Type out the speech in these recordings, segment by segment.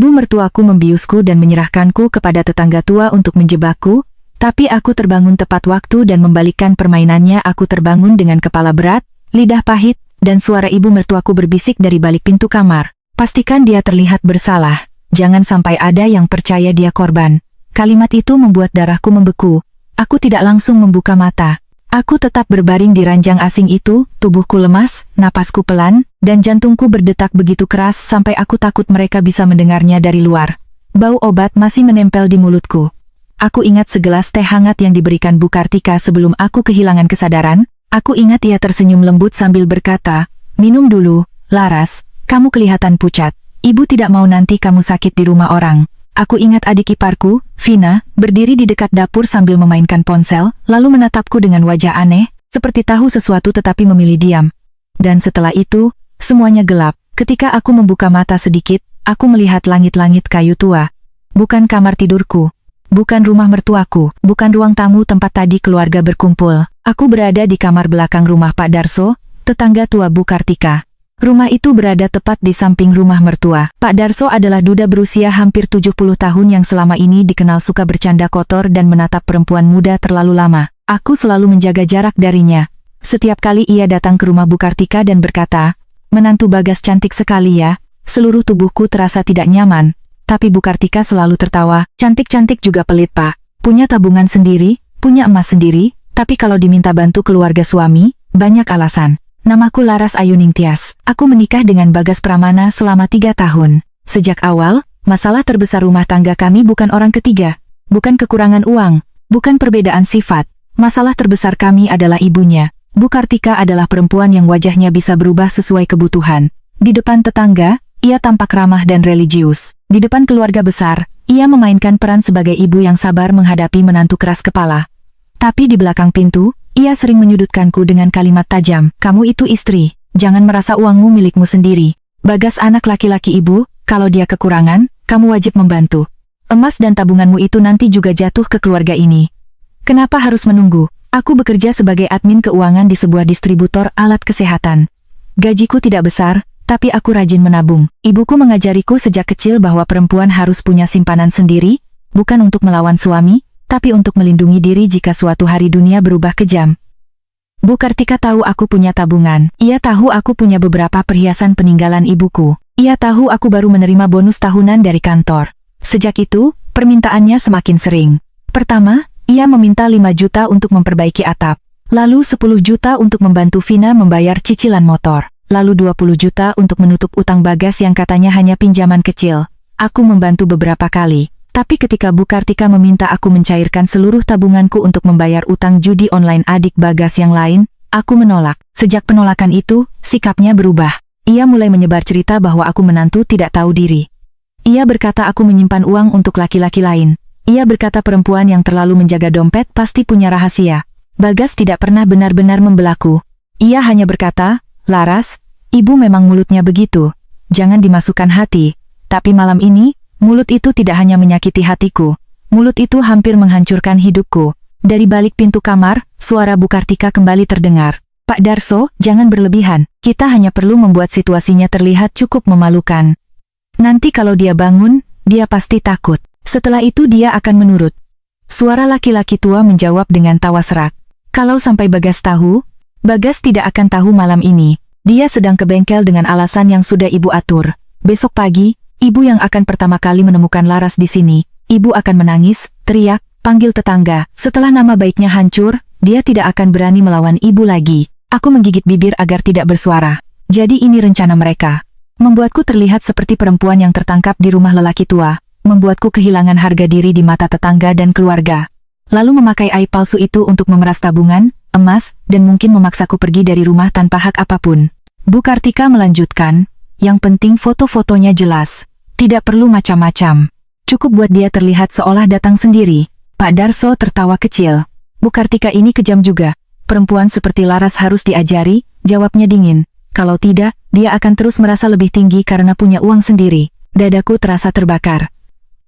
Ibu mertuaku membiusku dan menyerahkanku kepada tetangga tua untuk menjebakku, tapi aku terbangun tepat waktu dan membalikkan permainannya. Aku terbangun dengan kepala berat, lidah pahit, dan suara ibu mertuaku berbisik dari balik pintu kamar. Pastikan dia terlihat bersalah, jangan sampai ada yang percaya dia korban. Kalimat itu membuat darahku membeku. Aku tidak langsung membuka mata. Aku tetap berbaring di ranjang asing itu, tubuhku lemas, napasku pelan, dan jantungku berdetak begitu keras sampai aku takut mereka bisa mendengarnya dari luar. Bau obat masih menempel di mulutku. Aku ingat segelas teh hangat yang diberikan Bu Kartika sebelum aku kehilangan kesadaran. Aku ingat ia tersenyum lembut sambil berkata, "Minum dulu, Laras, kamu kelihatan pucat. Ibu tidak mau nanti kamu sakit di rumah orang." Aku ingat adik iparku, Vina, berdiri di dekat dapur sambil memainkan ponsel, lalu menatapku dengan wajah aneh, seperti tahu sesuatu tetapi memilih diam. Dan setelah itu, semuanya gelap. Ketika aku membuka mata sedikit, aku melihat langit-langit kayu tua. Bukan kamar tidurku, bukan rumah mertuaku, bukan ruang tamu tempat tadi keluarga berkumpul. Aku berada di kamar belakang rumah Pak Darso, tetangga tua Bu Kartika. Rumah itu berada tepat di samping rumah mertua. Pak Darso adalah duda berusia hampir 70 tahun yang selama ini dikenal suka bercanda kotor dan menatap perempuan muda terlalu lama. Aku selalu menjaga jarak darinya. Setiap kali ia datang ke rumah Bu Kartika dan berkata, "Menantu Bagas cantik sekali ya," seluruh tubuhku terasa tidak nyaman. Tapi Bu Kartika selalu tertawa, "Cantik-cantik juga pelit Pak. Punya tabungan sendiri, punya emas sendiri, tapi kalau diminta bantu keluarga suami, banyak alasan." Namaku Laras Ayuning Tias. Aku menikah dengan Bagas Pramana selama 3 tahun. Sejak awal, masalah terbesar rumah tangga kami bukan orang ketiga, bukan kekurangan uang, bukan perbedaan sifat. Masalah terbesar kami adalah ibunya. Bu Kartika adalah perempuan yang wajahnya bisa berubah sesuai kebutuhan. Di depan tetangga, ia tampak ramah dan religius. Di depan keluarga besar, ia memainkan peran sebagai ibu yang sabar menghadapi menantu keras kepala. Tapi di belakang pintu, ia sering menyudutkanku dengan kalimat tajam, "Kamu itu istri, jangan merasa uangmu milikmu sendiri. Bagas anak laki-laki ibu, kalau dia kekurangan, kamu wajib membantu. Emas dan tabunganmu itu nanti juga jatuh ke keluarga ini. Kenapa harus menunggu? Aku bekerja sebagai admin keuangan di sebuah distributor alat kesehatan. Gajiku tidak besar, tapi aku rajin menabung. Ibuku mengajariku sejak kecil bahwa perempuan harus punya simpanan sendiri, bukan untuk melawan suami, tapi untuk melindungi diri jika suatu hari dunia berubah kejam." Bu Kartika tahu aku punya tabungan. Ia tahu aku punya beberapa perhiasan peninggalan ibuku. Ia tahu aku baru menerima bonus tahunan dari kantor. Sejak itu, permintaannya semakin sering. Pertama, ia meminta 5 juta untuk memperbaiki atap. Lalu 10 juta untuk membantu Vina membayar cicilan motor. Lalu 20 juta untuk menutup utang Bagas yang katanya hanya pinjaman kecil. Aku membantu beberapa kali. Tapi ketika Bu Kartika meminta aku mencairkan seluruh tabunganku untuk membayar utang judi online adik Bagas yang lain, aku menolak. Sejak penolakan itu, sikapnya berubah. Ia mulai menyebar cerita bahwa aku menantu tidak tahu diri. Ia berkata aku menyimpan uang untuk laki-laki lain. Ia berkata perempuan yang terlalu menjaga dompet pasti punya rahasia. Bagas tidak pernah benar-benar membelaku. Ia hanya berkata, "Laras, ibu memang mulutnya begitu. Jangan dimasukkan hati." Tapi malam ini, mulut itu tidak hanya menyakiti hatiku, mulut itu hampir menghancurkan hidupku. Dari balik pintu kamar, suara Bu Kartika kembali terdengar. "Pak Darso, jangan berlebihan. Kita hanya perlu membuat situasinya terlihat cukup memalukan. Nanti kalau dia bangun, dia pasti takut. Setelah itu dia akan menurut." Suara laki-laki tua menjawab dengan tawa serak. "Kalau sampai Bagas tahu, Bagas tidak akan tahu malam ini. Dia sedang ke bengkel dengan alasan yang sudah ibu atur. Besok pagi, ibu yang akan pertama kali menemukan Laras di sini. Ibu akan menangis, teriak, panggil tetangga. Setelah nama baiknya hancur, dia tidak akan berani melawan ibu lagi." Aku menggigit bibir agar tidak bersuara. Jadi ini rencana mereka. Membuatku terlihat seperti perempuan yang tertangkap di rumah lelaki tua. Membuatku kehilangan harga diri di mata tetangga dan keluarga. Lalu memakai aib palsu itu untuk memeras tabungan, emas, dan mungkin memaksaku pergi dari rumah tanpa hak apapun. Bu Kartika melanjutkan, "Yang penting foto-fotonya jelas. Tidak perlu macam-macam. Cukup buat dia terlihat seolah datang sendiri." Pak Darso tertawa kecil. "Bu Kartika ini kejam juga. Perempuan seperti Laras harus diajari," jawabnya dingin. "Kalau tidak, dia akan terus merasa lebih tinggi karena punya uang sendiri." Dadaku terasa terbakar.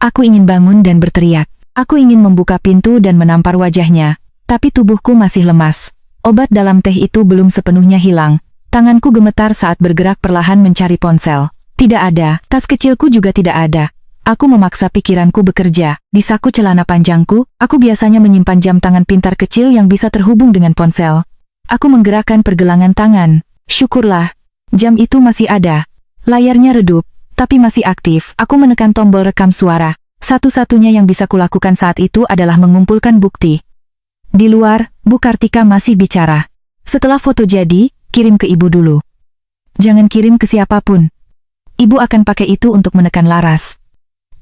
Aku ingin bangun dan berteriak. Aku ingin membuka pintu dan menampar wajahnya. Tapi tubuhku masih lemas. Obat dalam teh itu belum sepenuhnya hilang. Tanganku gemetar saat bergerak perlahan mencari ponsel. Tidak ada, tas kecilku juga tidak ada. Aku memaksa pikiranku bekerja. Di saku celana panjangku, aku biasanya menyimpan jam tangan pintar kecil yang bisa terhubung dengan ponsel. Aku menggerakkan pergelangan tangan. Syukurlah, jam itu masih ada. Layarnya redup, tapi masih aktif. Aku menekan tombol rekam suara. Satu-satunya yang bisa kulakukan saat itu adalah mengumpulkan bukti. Di luar, Bu Kartika masih bicara. Setelah foto jadi, kirim ke ibu dulu. Jangan kirim ke siapapun. Ibu akan pakai itu untuk menekan Laras.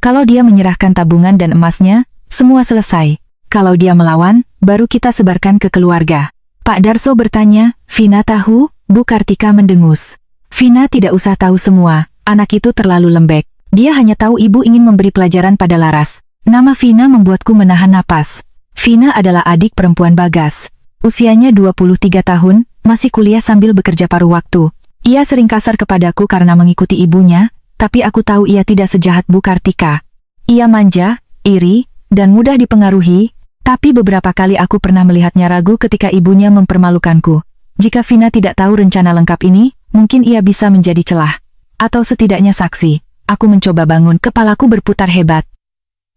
Kalau dia menyerahkan tabungan dan emasnya, semua selesai. Kalau dia melawan, baru kita sebarkan ke keluarga. Pak Darso bertanya, Vina tahu? Bu Kartika mendengus. Vina tidak usah tahu semua, anak itu terlalu lembek. Dia hanya tahu ibu ingin memberi pelajaran pada Laras. Nama Vina membuatku menahan napas. Vina adalah adik perempuan Bagas. Usianya 23 tahun, masih kuliah sambil bekerja paruh waktu. Ia sering kasar kepadaku karena mengikuti ibunya, tapi aku tahu ia tidak sejahat Bu Kartika. Ia manja, iri, dan mudah dipengaruhi, tapi beberapa kali aku pernah melihatnya ragu ketika ibunya mempermalukanku. Jika Vina tidak tahu rencana lengkap ini, mungkin ia bisa menjadi celah. Atau setidaknya saksi. Aku mencoba bangun, kepalaku berputar hebat.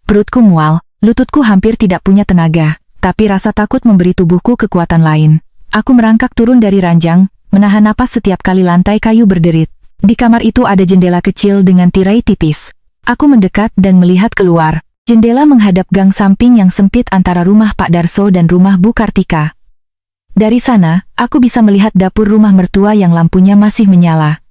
Perutku mual, lututku hampir tidak punya tenaga, tapi rasa takut memberi tubuhku kekuatan lain. Aku merangkak turun dari ranjang, menahan napas setiap kali lantai kayu berderit. Di kamar itu ada jendela kecil dengan tirai tipis. Aku mendekat dan melihat keluar. Jendela menghadap gang samping yang sempit antara rumah Pak Darso dan rumah Bu Kartika. Dari sana, aku bisa melihat dapur rumah mertua yang lampunya masih menyala.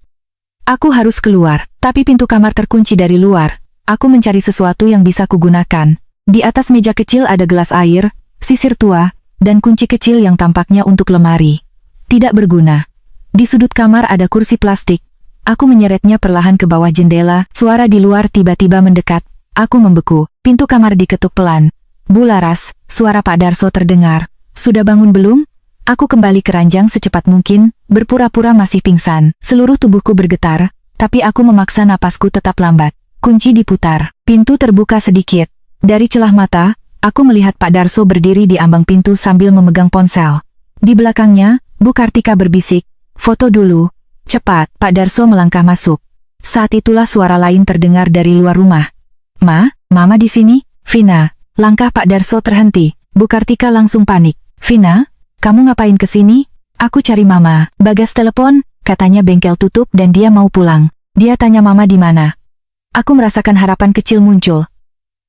Aku harus keluar, tapi pintu kamar terkunci dari luar. Aku mencari sesuatu yang bisa kugunakan. Di atas meja kecil ada gelas air, sisir tua, dan kunci kecil yang tampaknya untuk lemari. Tidak berguna. Di sudut kamar ada kursi plastik. Aku menyeretnya perlahan ke bawah jendela, suara di luar tiba-tiba mendekat. Aku membeku, pintu kamar diketuk pelan. Bu Laras, suara Pak Darso terdengar. Sudah bangun belum? Aku kembali ke ranjang secepat mungkin, berpura-pura masih pingsan. Seluruh tubuhku bergetar, tapi aku memaksa napasku tetap lambat. Kunci diputar, pintu terbuka sedikit. Dari celah mata, aku melihat Pak Darso berdiri di ambang pintu sambil memegang ponsel. Di belakangnya, Bu Kartika berbisik, foto dulu. Cepat, Pak Darso melangkah masuk. Saat itulah suara lain terdengar dari luar rumah. Mama di sini? Vina. Langkah Pak Darso terhenti. Bu Kartika langsung panik. Vina, kamu ngapain ke sini? Aku cari Mama. Bagas telepon, katanya bengkel tutup dan dia mau pulang. Dia tanya Mama di mana. Aku merasakan harapan kecil muncul.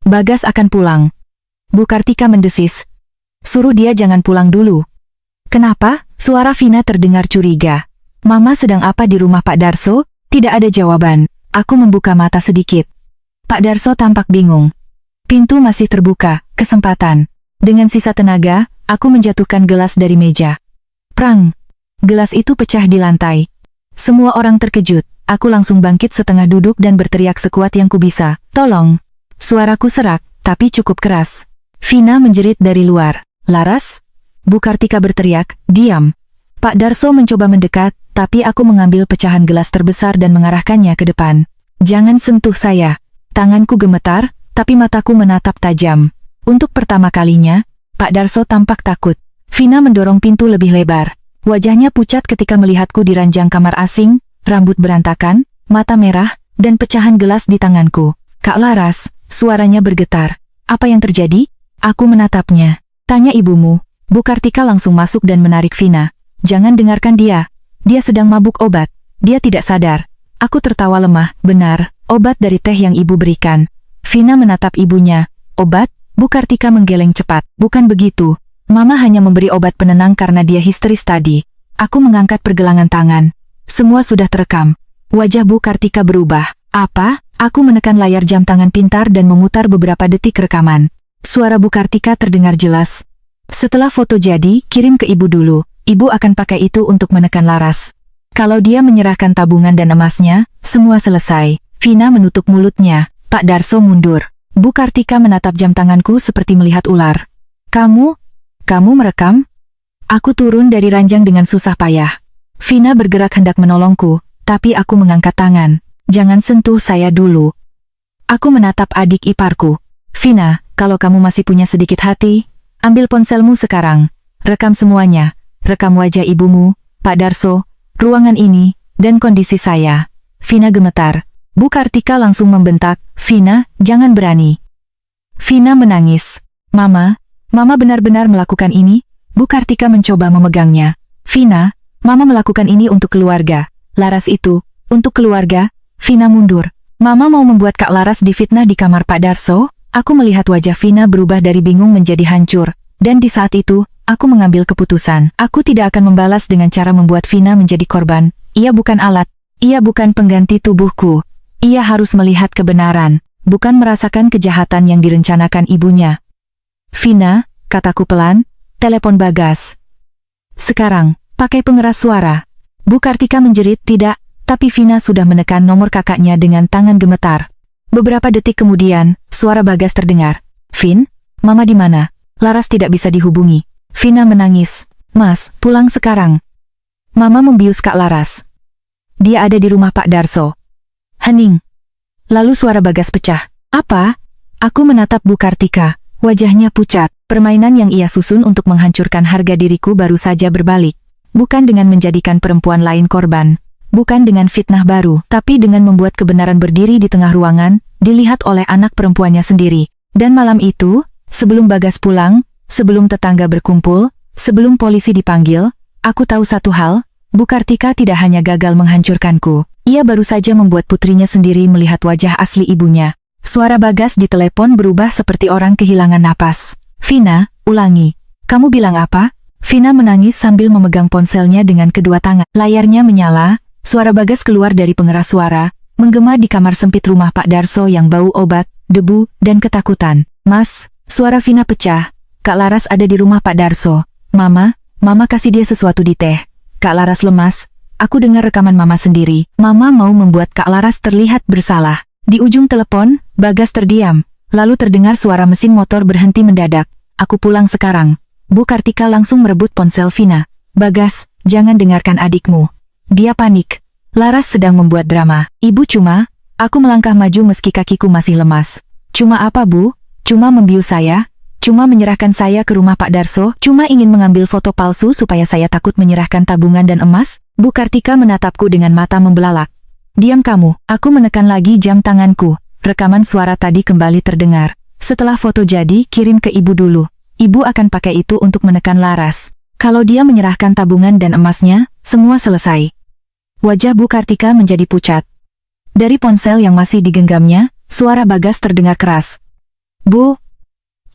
Bagas akan pulang. Bu Kartika mendesis. Suruh dia jangan pulang dulu. Kenapa? Suara Vina terdengar curiga. Mama sedang apa di rumah Pak Darso? Tidak ada jawaban. Aku membuka mata sedikit. Pak Darso tampak bingung. Pintu masih terbuka, kesempatan. Dengan sisa tenaga, aku menjatuhkan gelas dari meja. Prang! Gelas itu pecah di lantai. Semua orang terkejut. Aku langsung bangkit setengah duduk dan berteriak sekuat yang kubisa. Tolong! Suaraku serak, tapi cukup keras. Vina menjerit dari luar. Laras? Bu Kartika berteriak, diam. Pak Darso mencoba mendekat, tapi aku mengambil pecahan gelas terbesar dan mengarahkannya ke depan. Jangan sentuh saya. Tanganku gemetar, tapi mataku menatap tajam. Untuk pertama kalinya, Pak Darso tampak takut. Vina mendorong pintu lebih lebar. Wajahnya pucat ketika melihatku di ranjang kamar asing, rambut berantakan, mata merah, dan pecahan gelas di tanganku. Kak Laras, suaranya bergetar. Apa yang terjadi? Aku menatapnya. Tanya ibumu. Bu Kartika langsung masuk dan menarik Vina. Jangan dengarkan dia. Dia sedang mabuk obat. Dia tidak sadar. Aku tertawa lemah. Benar, obat dari teh yang ibu berikan. Vina menatap ibunya. Obat? Bu Kartika menggeleng cepat. Bukan begitu. Mama hanya memberi obat penenang karena dia histeris tadi. Aku mengangkat pergelangan tangan. Semua sudah terekam. Wajah Bu Kartika berubah. Apa? Aku menekan layar jam tangan pintar dan memutar beberapa detik rekaman. Suara Bu Kartika terdengar jelas. Setelah foto jadi, kirim ke ibu dulu. Ibu akan pakai itu untuk menekan Laras. Kalau dia menyerahkan tabungan dan emasnya, semua selesai. Vina menutup mulutnya. Pak Darso mundur. Bu Kartika menatap jam tanganku seperti melihat ular. Kamu merekam? Aku turun dari ranjang dengan susah payah. Vina bergerak hendak menolongku, tapi aku mengangkat tangan. Jangan sentuh saya dulu. Aku menatap adik iparku. Vina, kalau kamu masih punya sedikit hati, ambil ponselmu sekarang. Rekam semuanya. Rekam wajah ibumu, Pak Darso, ruangan ini, dan kondisi saya. Vina gemetar. Bu Kartika langsung membentak, "Vina, jangan berani." Vina menangis. Mama benar-benar melakukan ini?" Bu Kartika mencoba memegangnya. "Vina, Mama melakukan ini untuk keluarga. Laras itu, untuk keluarga." Vina mundur. "Mama mau membuat Kak Laras difitnah di kamar Pak Darso?" Aku melihat wajah Vina berubah dari bingung menjadi hancur. Dan di saat itu, aku mengambil keputusan. Aku tidak akan membalas dengan cara membuat Vina menjadi korban. Ia bukan alat. Ia bukan pengganti tubuhku. Ia harus melihat kebenaran, bukan merasakan kejahatan yang direncanakan ibunya. "Vina," kataku pelan, "telepon Bagas. Sekarang, pakai pengeras suara." Bu Kartika menjerit tidak, tapi Vina sudah menekan nomor kakaknya dengan tangan gemetar. Beberapa detik kemudian, suara Bagas terdengar. "Vin, Mama di mana? Laras tidak bisa dihubungi." Vina menangis. "Mas, pulang sekarang. Mama membius Kak Laras. Dia ada di rumah Pak Darso." Hening. Lalu suara Bagas pecah. "Apa?" Aku menatap Bu Kartika. Wajahnya pucat. Permainan yang ia susun untuk menghancurkan harga diriku baru saja berbalik. Bukan dengan menjadikan perempuan lain korban. Bukan dengan fitnah baru, tapi dengan membuat kebenaran berdiri di tengah ruangan, dilihat oleh anak perempuannya sendiri. Dan malam itu, sebelum Bagas pulang, sebelum tetangga berkumpul, sebelum polisi dipanggil, aku tahu satu hal, Bu Kartika tidak hanya gagal menghancurkanku, ia baru saja membuat putrinya sendiri melihat wajah asli ibunya. Suara Bagas di telepon berubah seperti orang kehilangan napas. "Vina, ulangi. Kamu bilang apa?" Vina menangis sambil memegang ponselnya dengan kedua tangan. Layarnya menyala. Suara Bagas keluar dari pengeras suara, menggema di kamar sempit rumah Pak Darso yang bau obat, debu, dan ketakutan. "Mas," suara Vina pecah. "Kak Laras ada di rumah Pak Darso. Mama kasih dia sesuatu di teh." Kak Laras lemas. Aku dengar rekaman Mama sendiri. Mama mau membuat Kak Laras terlihat bersalah. Di ujung telepon, Bagas terdiam. Lalu terdengar suara mesin motor berhenti mendadak. "Aku pulang sekarang." Bu Kartika langsung merebut ponsel Vina. "Bagas, jangan dengarkan adikmu. Dia panik. Laras sedang membuat drama." "Ibu cuma..." Aku melangkah maju meski kakiku masih lemas. "Cuma apa, Bu? Cuma membius saya? Cuma menyerahkan saya ke rumah Pak Darso? Cuma ingin mengambil foto palsu supaya saya takut menyerahkan tabungan dan emas?" Bu Kartika menatapku dengan mata membelalak. "Diam kamu." Aku menekan lagi jam tanganku. Rekaman suara tadi kembali terdengar. "Setelah foto jadi, kirim ke ibu dulu. Ibu akan pakai itu untuk menekan Laras. Kalau dia menyerahkan tabungan dan emasnya, semua selesai." Wajah Bu Kartika menjadi pucat. Dari ponsel yang masih digenggamnya, suara Bagas terdengar keras. "Bu,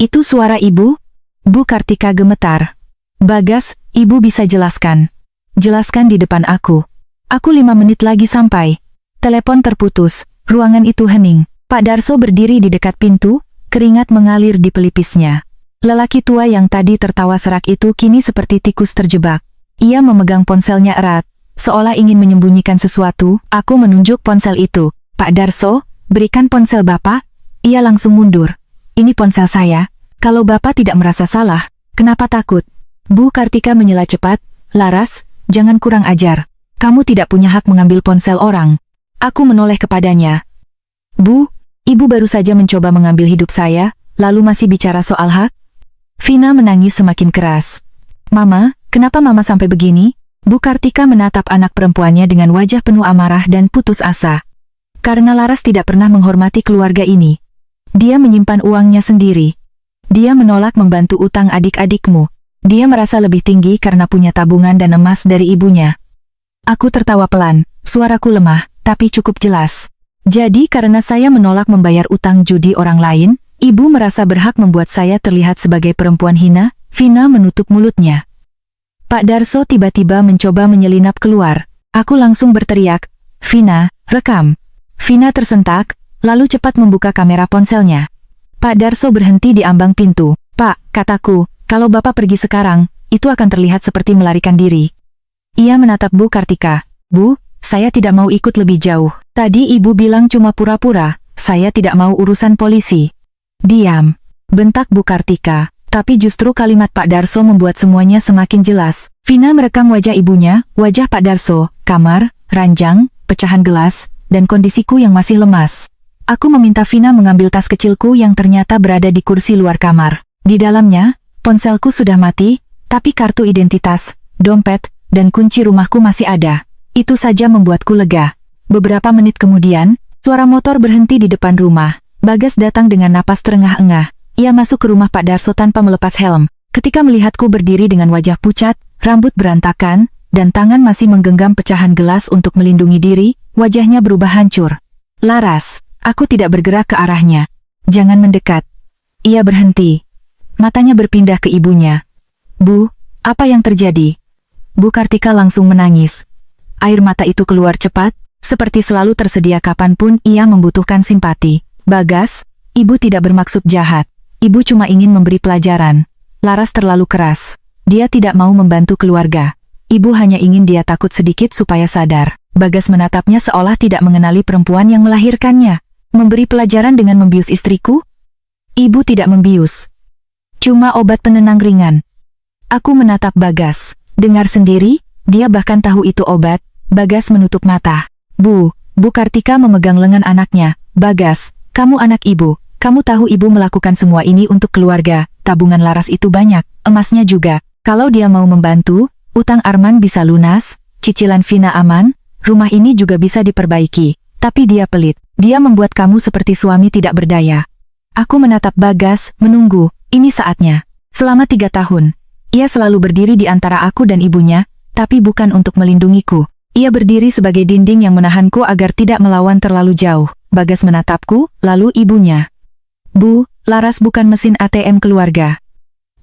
itu suara ibu?" Bu Kartika gemetar. "Bagas, ibu bisa jelaskan. Jelaskan di depan aku. Aku 5 menit lagi sampai." Telepon terputus, ruangan itu hening. Pak Darso berdiri di dekat pintu, keringat mengalir di pelipisnya. Lelaki tua yang tadi tertawa serak itu kini seperti tikus terjebak. Ia memegang ponselnya erat, seolah ingin menyembunyikan sesuatu. Aku menunjuk ponsel itu. "Pak Darso, berikan ponsel Bapak." Ia langsung mundur. "Ini ponsel saya. Kalau Bapak tidak merasa salah, kenapa takut?" Bu Kartika menyela cepat. "Laras, jangan kurang ajar. Kamu tidak punya hak mengambil ponsel orang." Aku menoleh kepadanya. "Bu, ibu baru saja mencoba mengambil hidup saya, lalu masih bicara soal hak?" Vina menangis semakin keras. "Mama, kenapa Mama sampai begini?" Bu Kartika menatap anak perempuannya dengan wajah penuh amarah dan putus asa. "Karena Laras tidak pernah menghormati keluarga ini. Dia menyimpan uangnya sendiri. Dia menolak membantu utang adik-adikmu. Dia merasa lebih tinggi karena punya tabungan dan emas dari ibunya." Aku tertawa pelan, suaraku lemah, tapi cukup jelas. "Jadi karena saya menolak membayar utang judi orang lain, ibu merasa berhak membuat saya terlihat sebagai perempuan hina?" Vina menutup mulutnya. Pak Darso tiba-tiba mencoba menyelinap keluar. Aku langsung berteriak, "Vina, rekam." Vina tersentak, lalu cepat membuka kamera ponselnya. Pak Darso berhenti di ambang pintu. "Pak," kataku, "kalau Bapak pergi sekarang, itu akan terlihat seperti melarikan diri." Ia menatap Bu Kartika. "Bu, saya tidak mau ikut lebih jauh. Tadi ibu bilang cuma pura-pura, saya tidak mau urusan polisi." "Diam," bentak Bu Kartika. Tapi justru kalimat Pak Darso membuat semuanya semakin jelas. Vina merekam wajah ibunya, wajah Pak Darso, kamar, ranjang, pecahan gelas, dan kondisiku yang masih lemas. Aku meminta Vina mengambil tas kecilku yang ternyata berada di kursi luar kamar. Di dalamnya, ponselku sudah mati, tapi kartu identitas, dompet, dan kunci rumahku masih ada. Itu saja membuatku lega. Beberapa menit kemudian, Suara motor berhenti di depan rumah. Bagas datang dengan napas terengah-engah. Ia masuk ke rumah Pak Darso tanpa melepas helm. Ketika melihatku berdiri dengan wajah pucat, rambut berantakan, dan tangan masih menggenggam pecahan gelas untuk melindungi diri, wajahnya berubah hancur. Laras, aku tidak bergerak ke arahnya. Jangan mendekat. Ia berhenti. Matanya berpindah ke ibunya. Bu, apa yang terjadi? Bu Kartika langsung menangis. Air mata itu keluar cepat, seperti selalu tersedia kapanpun ia membutuhkan simpati. Bagas, ibu tidak bermaksud jahat. Ibu cuma ingin memberi pelajaran. Laras terlalu keras. Dia tidak mau membantu keluarga. Ibu hanya ingin dia takut sedikit supaya sadar. Bagas menatapnya seolah tidak mengenali perempuan yang melahirkannya. Memberi pelajaran dengan membius istriku? Ibu tidak membius. Cuma obat penenang ringan. Aku menatap Bagas. Dengar sendiri, dia bahkan tahu itu obat. Bagas menutup mata. Bu Kartika memegang lengan anaknya. Bagas, kamu anak ibu. Kamu tahu ibu melakukan semua ini untuk keluarga. Tabungan Laras itu banyak, emasnya juga. Kalau dia mau membantu, utang Arman bisa lunas, cicilan Vina aman, rumah ini juga bisa diperbaiki. Tapi dia pelit. Dia membuat kamu seperti suami tidak berdaya. Aku menatap Bagas, menunggu. Ini saatnya. Selama 3 tahun, ia selalu berdiri di antara aku dan ibunya, tapi bukan untuk melindungiku. Ia berdiri sebagai dinding yang menahanku agar tidak melawan terlalu jauh. Bagas menatapku, lalu ibunya. Bu, Laras bukan mesin ATM keluarga.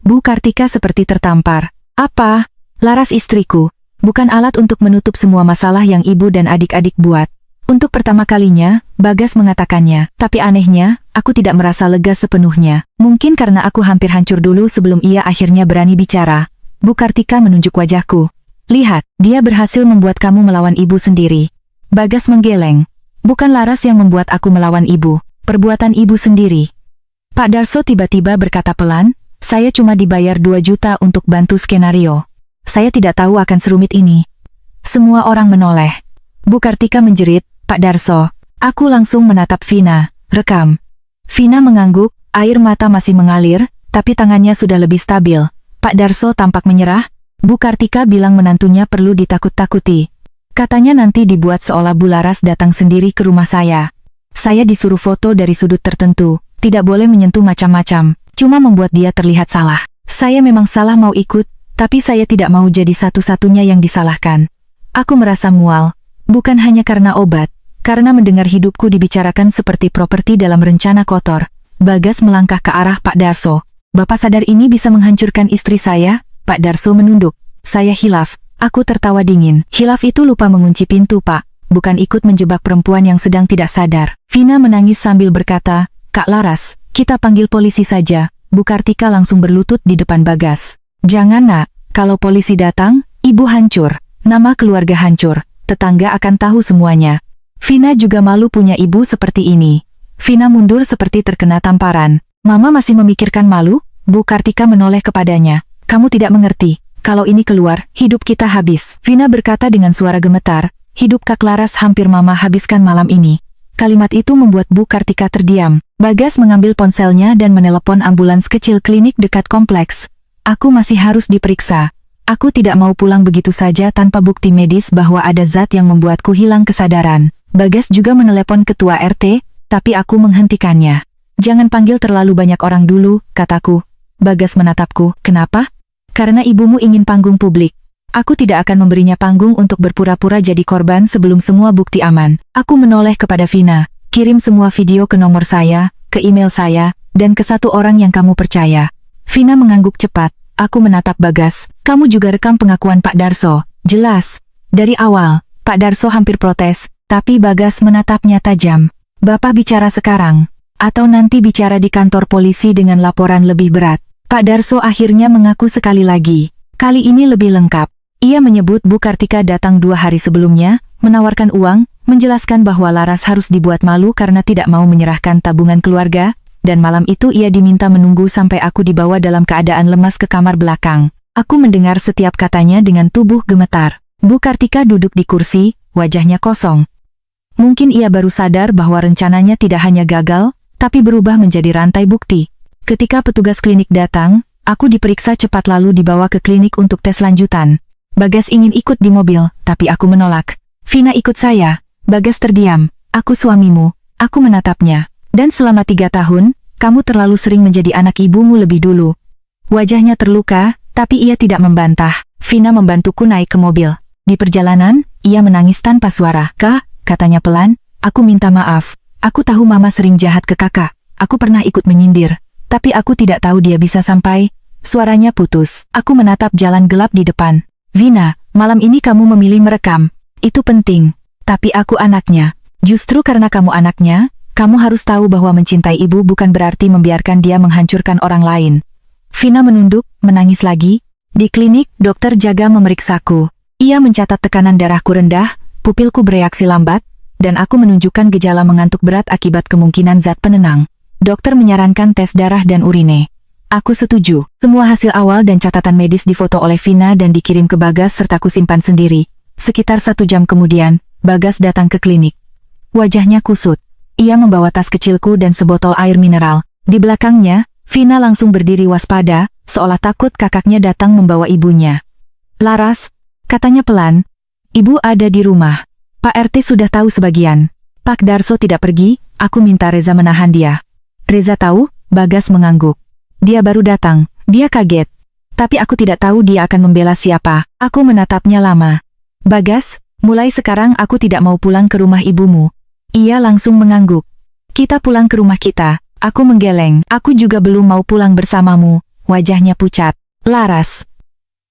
Bu Kartika seperti tertampar. Apa? Laras istriku, bukan alat untuk menutup semua masalah yang ibu dan adik-adik buat. Untuk pertama kalinya, Bagas mengatakannya. Tapi anehnya, aku tidak merasa lega sepenuhnya. Mungkin karena aku hampir hancur dulu sebelum ia akhirnya berani bicara. Bu Kartika menunjuk wajahku. Lihat, dia berhasil membuat kamu melawan ibu sendiri. Bagas menggeleng. Bukan Laras yang membuat aku melawan ibu. Perbuatan ibu sendiri. Pak Darso tiba-tiba berkata pelan, saya cuma dibayar 2 juta untuk bantu skenario. Saya tidak tahu akan serumit ini. Semua orang menoleh. Bu Kartika menjerit, Pak Darso. Aku langsung menatap Vina. Rekam. Vina mengangguk, air mata masih mengalir, tapi tangannya sudah lebih stabil. Pak Darso tampak menyerah. Bu Kartika bilang menantunya perlu ditakut-takuti. Katanya nanti dibuat seolah Bu Laras datang sendiri ke rumah saya. Saya disuruh foto dari sudut tertentu. Tidak boleh menyentuh macam-macam, cuma membuat dia terlihat salah. Saya memang salah mau ikut, tapi saya tidak mau jadi satu-satunya yang disalahkan. Aku merasa mual, bukan hanya karena obat, karena mendengar hidupku dibicarakan seperti properti dalam rencana kotor. Bagas melangkah ke arah Pak Darso. Bapak sadar ini bisa menghancurkan istri saya? Pak Darso menunduk. Saya hilaf. Aku tertawa dingin. Hilaf itu lupa mengunci pintu, Pak. Bukan ikut menjebak perempuan yang sedang tidak sadar. Vina menangis sambil berkata, Kak Laras, kita panggil polisi saja. Bu Kartika langsung berlutut di depan Bagas. Jangan nak, kalau polisi datang, ibu hancur. Nama keluarga hancur. Tetangga akan tahu semuanya. Vina juga malu punya ibu seperti ini. Vina mundur seperti terkena tamparan. Mama masih memikirkan malu? Bu Kartika menoleh kepadanya. Kamu tidak mengerti. Kalau ini keluar, hidup kita habis. Vina berkata dengan suara gemetar. Hidup Kak Laras hampir mama habiskan malam ini. Kalimat itu membuat Bu Kartika terdiam. Bagas mengambil ponselnya dan menelepon ambulans kecil klinik dekat kompleks. Aku masih harus diperiksa. Aku tidak mau pulang begitu saja tanpa bukti medis bahwa ada zat yang membuatku hilang kesadaran. Bagas juga menelepon ketua RT, tapi aku menghentikannya. Jangan panggil terlalu banyak orang dulu, kataku. Bagas menatapku. Kenapa? Karena ibumu ingin panggung publik. Aku tidak akan memberinya panggung untuk berpura-pura jadi korban sebelum semua bukti aman. Aku menoleh kepada Vina. Kirim semua video ke nomor saya, ke email saya, dan ke 1 orang yang kamu percaya. Vina mengangguk cepat. Aku menatap Bagas. Kamu juga rekam pengakuan Pak Darso. Jelas. Dari awal, Pak Darso hampir protes, tapi Bagas menatapnya tajam. Bapak bicara sekarang, atau nanti bicara di kantor polisi dengan laporan lebih berat. Pak Darso akhirnya mengaku sekali lagi. Kali ini lebih lengkap. Ia menyebut Bu Kartika datang 2 hari sebelumnya, menawarkan uang, menjelaskan bahwa Laras harus dibuat malu karena tidak mau menyerahkan tabungan keluarga, dan malam itu ia diminta menunggu sampai aku dibawa dalam keadaan lemas ke kamar belakang. Aku mendengar setiap katanya dengan tubuh gemetar. Bu Kartika duduk di kursi, wajahnya kosong. Mungkin ia baru sadar bahwa rencananya tidak hanya gagal, tapi berubah menjadi rantai bukti. Ketika petugas klinik datang, aku diperiksa cepat lalu dibawa ke klinik untuk tes lanjutan. Bagas ingin ikut di mobil, tapi aku menolak. Vina ikut saya. Bagas terdiam. Aku suamimu. Aku menatapnya. Dan selama 3 tahun, kamu terlalu sering menjadi anak ibumu lebih dulu. Wajahnya terluka, tapi ia tidak membantah. Vina membantuku naik ke mobil. Di perjalanan, ia menangis tanpa suara. Kak, katanya pelan, aku minta maaf. Aku tahu mama sering jahat ke kakak. Aku pernah ikut menyindir. Tapi aku tidak tahu dia bisa sampai. Suaranya putus. Aku menatap jalan gelap di depan. Vina, malam ini kamu memilih merekam. Itu penting. Tapi aku anaknya. Justru karena kamu anaknya, kamu harus tahu bahwa mencintai ibu bukan berarti membiarkan dia menghancurkan orang lain. Vina menunduk, menangis lagi. Di klinik, dokter jaga memeriksaku. Ia mencatat tekanan darahku rendah, pupilku bereaksi lambat, dan aku menunjukkan gejala mengantuk berat akibat kemungkinan zat penenang. Dokter menyarankan tes darah dan urine. Aku setuju. Semua hasil awal dan catatan medis difoto oleh Vina dan dikirim ke Bagas serta kusimpan sendiri. Sekitar 1 jam kemudian, Bagas datang ke klinik. Wajahnya kusut. Ia membawa tas kecilku dan sebotol air mineral. Di belakangnya, Vina langsung berdiri waspada, seolah takut kakaknya datang membawa ibunya. Laras, katanya pelan, ibu ada di rumah. Pak RT sudah tahu sebagian. Pak Darso tidak pergi, aku minta Reza menahan dia. Reza tahu, Bagas mengangguk. Dia baru datang, dia kaget. Tapi aku tidak tahu dia akan membela siapa. Aku menatapnya lama. Bagas, mulai sekarang aku tidak mau pulang ke rumah ibumu. Ia langsung mengangguk. Kita pulang ke rumah kita. Aku menggeleng. Aku juga belum mau pulang bersamamu. Wajahnya pucat. Laras.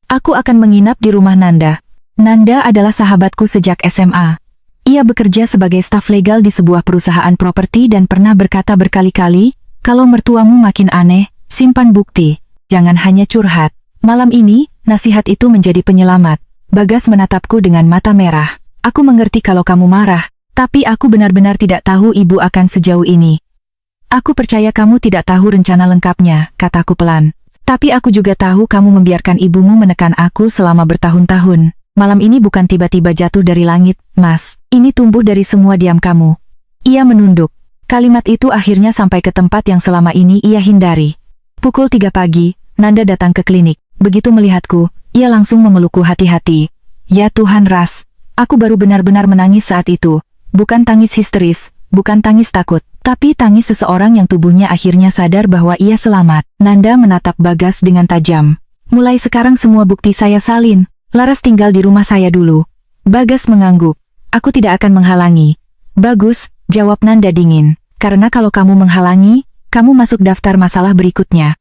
Aku akan menginap di rumah Nanda. Nanda adalah sahabatku sejak SMA. Ia bekerja sebagai staf legal di sebuah perusahaan properti dan pernah berkata berkali-kali, kalau mertuamu makin aneh, simpan bukti. Jangan hanya curhat. Malam ini, nasihat itu menjadi penyelamat. Bagas menatapku dengan mata merah. Aku mengerti kalau kamu marah, tapi aku benar-benar tidak tahu ibu akan sejauh ini. Aku percaya kamu tidak tahu rencana lengkapnya, kataku pelan. Tapi aku juga tahu kamu membiarkan ibumu menekan aku selama bertahun-tahun. Malam ini bukan tiba-tiba jatuh dari langit, Mas. Ini tumbuh dari semua diam kamu. Ia menunduk. Kalimat itu akhirnya sampai ke tempat yang selama ini ia hindari. Pukul 3 pagi, Nanda datang ke klinik. Begitu melihatku, ia langsung memelukku hati-hati. Ya Tuhan Ras, aku baru benar-benar menangis saat itu. Bukan tangis histeris, bukan tangis takut, tapi tangis seseorang yang tubuhnya akhirnya sadar bahwa ia selamat. Nanda menatap Bagas dengan tajam. Mulai sekarang semua bukti saya salin. Laras tinggal di rumah saya dulu. Bagas mengangguk. Aku tidak akan menghalangi. Bagus, jawab Nanda dingin. Karena kalau kamu menghalangi, kamu masuk daftar masalah berikutnya.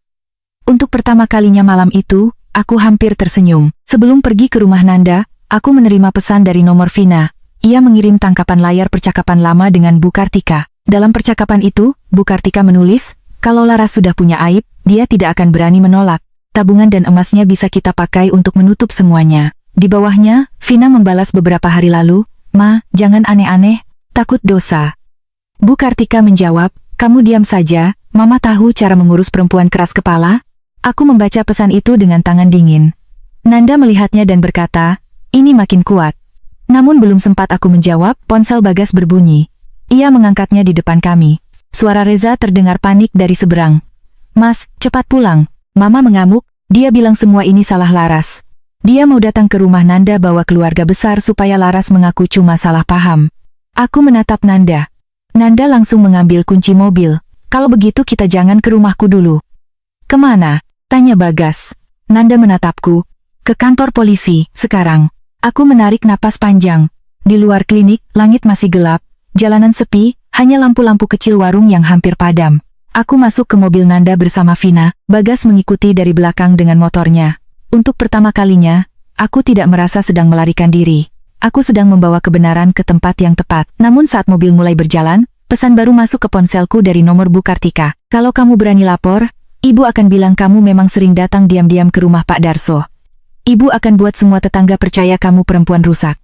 Untuk pertama kalinya malam itu, aku hampir tersenyum. Sebelum pergi ke rumah Nanda, aku menerima pesan dari nomor Vina. Ia mengirim tangkapan layar percakapan lama dengan Bu Kartika. Dalam percakapan itu, Bu Kartika menulis, kalau Laras sudah punya aib, dia tidak akan berani menolak. Tabungan dan emasnya bisa kita pakai untuk menutup semuanya. Di bawahnya, Vina membalas beberapa hari lalu, Ma, jangan aneh-aneh, takut dosa. Bu Kartika menjawab, kamu diam saja, Mama tahu cara mengurus perempuan keras kepala. Aku membaca pesan itu dengan tangan dingin. Nanda melihatnya dan berkata, ini makin kuat. Namun belum sempat aku menjawab, ponsel Bagas berbunyi. Ia mengangkatnya di depan kami. Suara Reza terdengar panik dari seberang. Mas, cepat pulang. Mama mengamuk, dia bilang semua ini salah Laras. Dia mau datang ke rumah Nanda bawa keluarga besar supaya Laras mengaku cuma salah paham. Aku menatap Nanda. Nanda langsung mengambil kunci mobil. Kalau begitu kita jangan ke rumahku dulu. Kemana? Tanya Bagas. Nanda menatapku. Ke kantor polisi, sekarang. Aku menarik napas panjang. Di luar klinik, langit masih gelap. Jalanan sepi, hanya lampu-lampu kecil warung yang hampir padam. Aku masuk ke mobil Nanda bersama Vina, Bagas mengikuti dari belakang dengan motornya. Untuk pertama kalinya, aku tidak merasa sedang melarikan diri. Aku sedang membawa kebenaran ke tempat yang tepat. Namun saat mobil mulai berjalan, pesan baru masuk ke ponselku dari nomor Bu Kartika. Kalau kamu berani lapor, Ibu akan bilang kamu memang sering datang diam-diam ke rumah Pak Darso. Ibu akan buat semua tetangga percaya kamu perempuan rusak.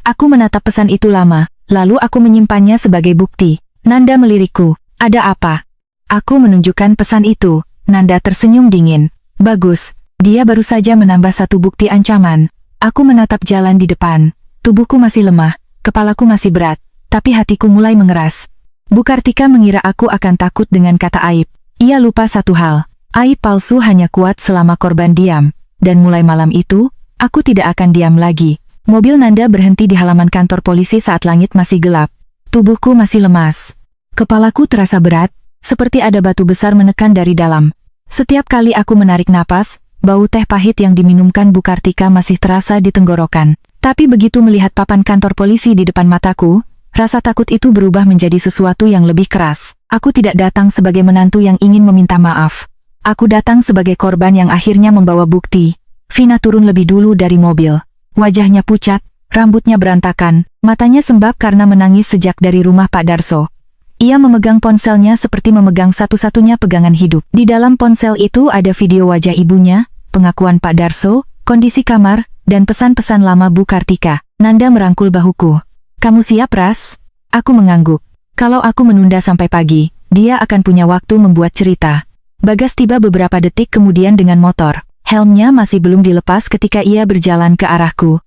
Aku menatap pesan itu lama, lalu aku menyimpannya sebagai bukti. Nanda melirikku. Ada apa? Aku menunjukkan pesan itu. Nanda tersenyum dingin. Bagus. Dia baru saja menambah satu bukti ancaman. Aku menatap jalan di depan. Tubuhku masih lemah, kepalaku masih berat, tapi hatiku mulai mengeras. Bu Kartika mengira aku akan takut dengan kata aib. Ia lupa satu hal. Aib palsu hanya kuat selama korban diam. Dan mulai malam itu, aku tidak akan diam lagi. Mobil Nanda berhenti di halaman kantor polisi saat langit masih gelap. Tubuhku masih lemas. Kepalaku terasa berat, seperti ada batu besar menekan dari dalam. Setiap kali aku menarik napas, bau teh pahit yang diminumkan Bu Kartika masih terasa di tenggorokan. Tapi begitu melihat papan kantor polisi di depan mataku, rasa takut itu berubah menjadi sesuatu yang lebih keras. Aku tidak datang sebagai menantu yang ingin meminta maaf. Aku datang sebagai korban yang akhirnya membawa bukti. Vina turun lebih dulu dari mobil. Wajahnya pucat, rambutnya berantakan, matanya sembab karena menangis sejak dari rumah Pak Darso. Ia memegang ponselnya seperti memegang satu-satunya pegangan hidup. Di dalam ponsel itu ada video wajah ibunya, pengakuan Pak Darso, kondisi kamar, dan pesan-pesan lama Bu Kartika. Nanda merangkul bahuku. "Kamu siap, Ras?" Aku mengangguk. Kalau aku menunda sampai pagi, dia akan punya waktu membuat cerita. Bagas tiba beberapa detik kemudian dengan motor. Helmnya masih belum dilepas ketika ia berjalan ke arahku.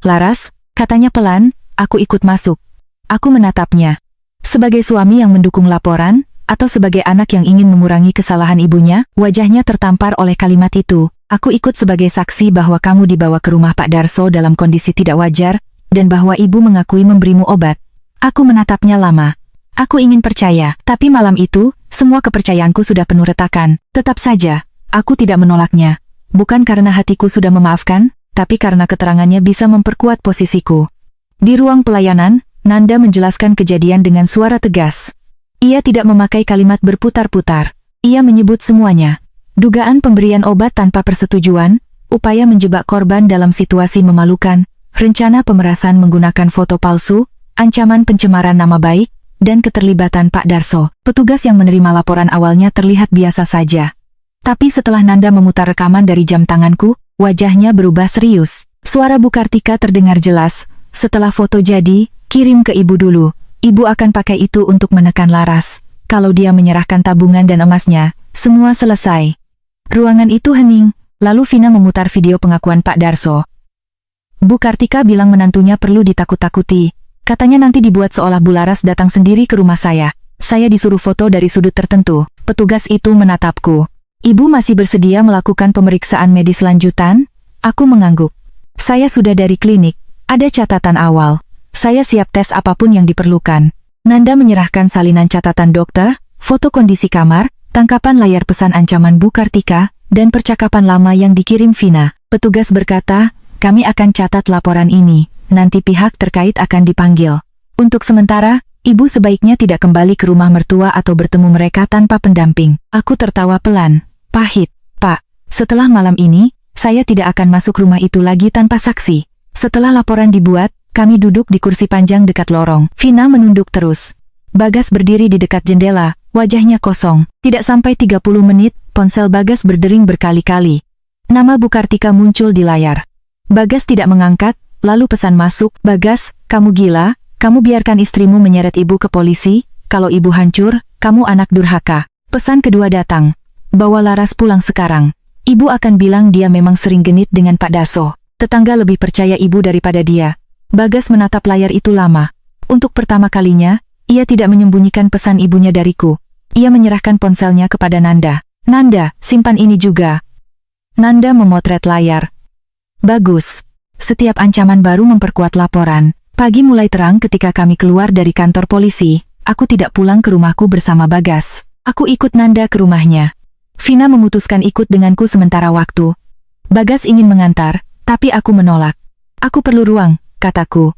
"Laras," katanya pelan, aku ikut masuk. Aku menatapnya. Sebagai suami yang mendukung laporan, atau sebagai anak yang ingin mengurangi kesalahan ibunya, wajahnya tertampar oleh kalimat itu. "Aku ikut sebagai saksi bahwa kamu dibawa ke rumah Pak Darso dalam kondisi tidak wajar, dan bahwa ibu mengakui memberimu obat." Aku menatapnya lama. Aku ingin percaya, tapi malam itu, semua kepercayaanku sudah penuh retakan. Tetap saja, aku tidak menolaknya. Bukan karena hatiku sudah memaafkan, tapi karena keterangannya bisa memperkuat posisiku. Di ruang pelayanan, Nanda menjelaskan kejadian dengan suara tegas. Ia tidak memakai kalimat berputar-putar. Ia menyebut semuanya. Dugaan pemberian obat tanpa persetujuan, upaya menjebak korban dalam situasi memalukan, rencana pemerasan menggunakan foto palsu, ancaman pencemaran nama baik, dan keterlibatan Pak Darso. Petugas yang menerima laporan awalnya terlihat biasa saja. Tapi setelah Nanda memutar rekaman dari jam tanganku, wajahnya berubah serius. Suara Bu Kartika terdengar jelas. "Setelah foto jadi, kirim ke ibu dulu. Ibu akan pakai itu untuk menekan Laras. Kalau dia menyerahkan tabungan dan emasnya, semua selesai." Ruangan itu hening, lalu Vina memutar video pengakuan Pak Darso. Bu Kartika bilang menantunya perlu ditakut-takuti. Katanya nanti dibuat seolah Bu Laras datang sendiri ke rumah saya. Saya disuruh foto dari sudut tertentu. Petugas itu menatapku. "Ibu masih bersedia melakukan pemeriksaan medis lanjutan?" Aku mengangguk. "Saya sudah dari klinik. Ada catatan awal. Saya siap tes apapun yang diperlukan." Nanda menyerahkan salinan catatan dokter, foto kondisi kamar, tangkapan layar pesan ancaman Bu Kartika, dan percakapan lama yang dikirim Vina. Petugas berkata, "Kami akan catat laporan ini. Nanti pihak terkait akan dipanggil. Untuk sementara, ibu sebaiknya tidak kembali ke rumah mertua atau bertemu mereka tanpa pendamping." Aku tertawa pelan. "Pahit, Pak. Setelah malam ini, saya tidak akan masuk rumah itu lagi tanpa saksi." Setelah laporan dibuat, kami duduk di kursi panjang dekat lorong. Vina menunduk terus. Bagas berdiri di dekat jendela, wajahnya kosong. Tidak sampai 30 menit, ponsel Bagas berdering berkali-kali. Nama Bu Kartika muncul di layar. Bagas tidak mengangkat, lalu pesan masuk, "Bagas, kamu gila, kamu biarkan istrimu menyeret ibu ke polisi, kalau ibu hancur, kamu anak durhaka." Pesan kedua datang. "Bawa Laras pulang sekarang. Ibu akan bilang dia memang sering genit dengan Pak Darso. Tetangga lebih percaya ibu daripada dia." Bagas menatap layar itu lama. Untuk pertama kalinya, ia tidak menyembunyikan pesan ibunya dariku. Ia menyerahkan ponselnya kepada Nanda. "Nanda, simpan ini juga." Nanda memotret layar. "Bagus. Setiap ancaman baru memperkuat laporan." Pagi mulai terang ketika kami keluar dari kantor polisi. Aku tidak pulang ke rumahku bersama Bagas. Aku ikut Nanda ke rumahnya. Vina memutuskan ikut denganku sementara waktu. Bagas ingin mengantar, tapi aku menolak. "Aku perlu ruang," kataku.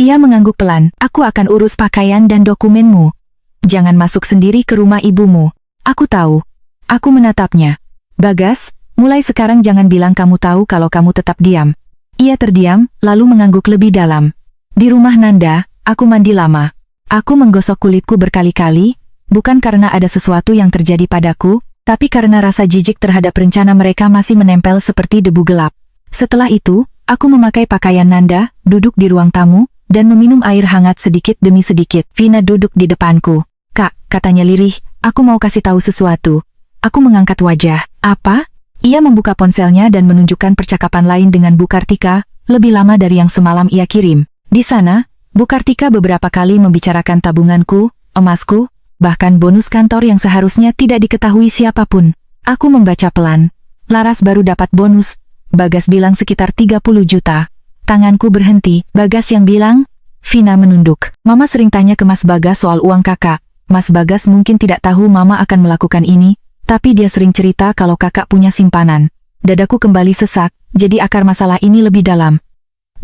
Ia mengangguk pelan. "Aku akan urus pakaian dan dokumenmu. Jangan masuk sendiri ke rumah ibumu." "Aku tahu." Aku menatapnya. "Bagas, mulai sekarang jangan bilang kamu tahu kalau kamu tetap diam." Ia terdiam, lalu mengangguk lebih dalam. Di rumah Nanda, aku mandi lama. Aku menggosok kulitku berkali-kali, bukan karena ada sesuatu yang terjadi padaku, tapi karena rasa jijik terhadap rencana mereka masih menempel seperti debu gelap. Setelah itu, aku memakai pakaian Nanda, duduk di ruang tamu, dan meminum air hangat sedikit demi sedikit. Vina duduk di depanku. "Kak," katanya lirih, "aku mau kasih tahu sesuatu." Aku mengangkat wajah. "Apa?" Ia membuka ponselnya dan menunjukkan percakapan lain dengan Bu Kartika, lebih lama dari yang semalam ia kirim. Di sana, Bu Kartika beberapa kali membicarakan tabunganku, emasku, bahkan bonus kantor yang seharusnya tidak diketahui siapapun. Aku membaca pelan. "Laras baru dapat bonus. Bagas bilang sekitar 30 juta. Tanganku berhenti. "Bagas yang bilang?" Vina menunduk. Mama sering tanya ke Mas Bagas soal uang kakak. Mas Bagas mungkin tidak tahu Mama akan melakukan ini, tapi dia sering cerita kalau kakak punya simpanan. Dadaku kembali sesak, jadi akar masalah ini lebih dalam.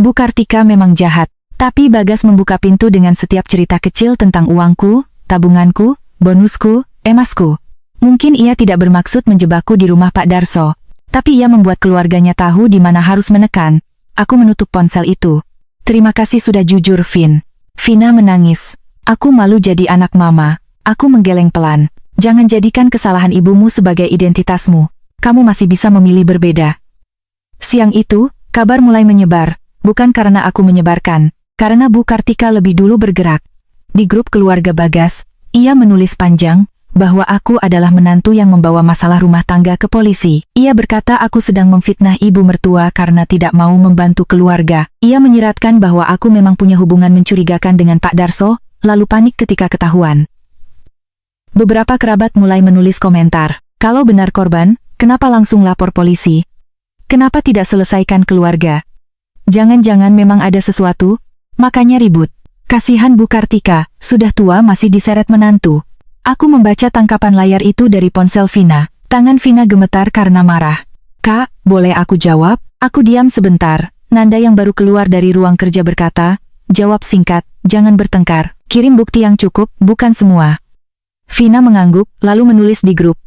Bu Kartika memang jahat, tapi Bagas membuka pintu dengan setiap cerita kecil tentang uangku, tabunganku, bonusku, emasku. Mungkin ia tidak bermaksud menjebakku di rumah Pak Darso, tapi ia membuat keluarganya tahu di mana harus menekan. Aku menutup ponsel itu. Terima kasih sudah jujur, Vin. Vina menangis. Aku malu jadi anak mama. Aku menggeleng pelan. Jangan jadikan kesalahan ibumu sebagai identitasmu. Kamu masih bisa memilih berbeda. Siang itu, kabar mulai menyebar. Bukan karena aku menyebarkan, karena Bu Kartika lebih dulu bergerak. Di grup keluarga Bagas, ia menulis panjang, bahwa aku adalah menantu yang membawa masalah rumah tangga ke polisi. Ia berkata aku sedang memfitnah ibu mertua karena tidak mau membantu keluarga. Ia menyiratkan bahwa aku memang punya hubungan mencurigakan dengan Pak Darso, lalu panik ketika ketahuan. Beberapa kerabat mulai menulis komentar. Kalau benar korban, kenapa langsung lapor polisi? Kenapa tidak selesaikan keluarga? Jangan-jangan memang ada sesuatu, makanya ribut. Kasihan Bu Kartika, sudah tua masih diseret menantu. Aku membaca tangkapan layar itu dari ponsel Vina. Tangan Vina gemetar karena marah. Kak, boleh aku jawab? Aku diam sebentar. Nanda yang baru keluar dari ruang kerja berkata, jawab singkat, jangan bertengkar. Kirim bukti yang cukup, bukan semua. Vina mengangguk, lalu menulis di grup.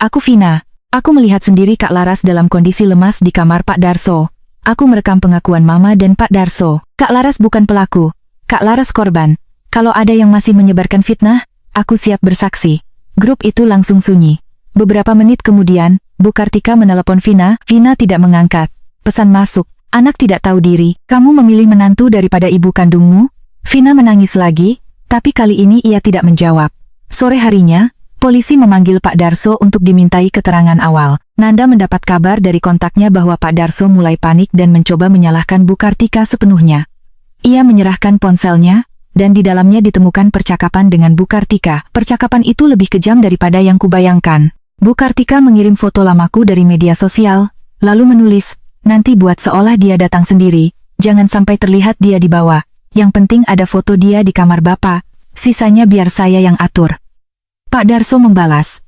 Aku Vina. Aku melihat sendiri Kak Laras dalam kondisi lemas di kamar Pak Darso. Aku merekam pengakuan Mama dan Pak Darso. Kak Laras bukan pelaku. Kak Laras korban. Kalau ada yang masih menyebarkan fitnah, aku siap bersaksi. Grup itu langsung sunyi. Beberapa menit kemudian, Bu Kartika menelepon Vina. Vina tidak mengangkat. Pesan masuk. Anak tidak tahu diri. Kamu memilih menantu daripada ibu kandungmu? Vina menangis lagi, tapi kali ini ia tidak menjawab. Sore harinya, polisi memanggil Pak Darso untuk dimintai keterangan awal. Nanda mendapat kabar dari kontaknya bahwa Pak Darso mulai panik dan mencoba menyalahkan Bu Kartika sepenuhnya. Ia menyerahkan ponselnya, dan di dalamnya ditemukan percakapan dengan Bu Kartika. Percakapan itu lebih kejam daripada yang kubayangkan. Bu Kartika mengirim foto lamaku dari media sosial, lalu menulis, nanti buat seolah dia datang sendiri, jangan sampai terlihat dia dibawa. Yang penting ada foto dia di kamar Bapak, sisanya biar saya yang atur. Pak Darso membalas,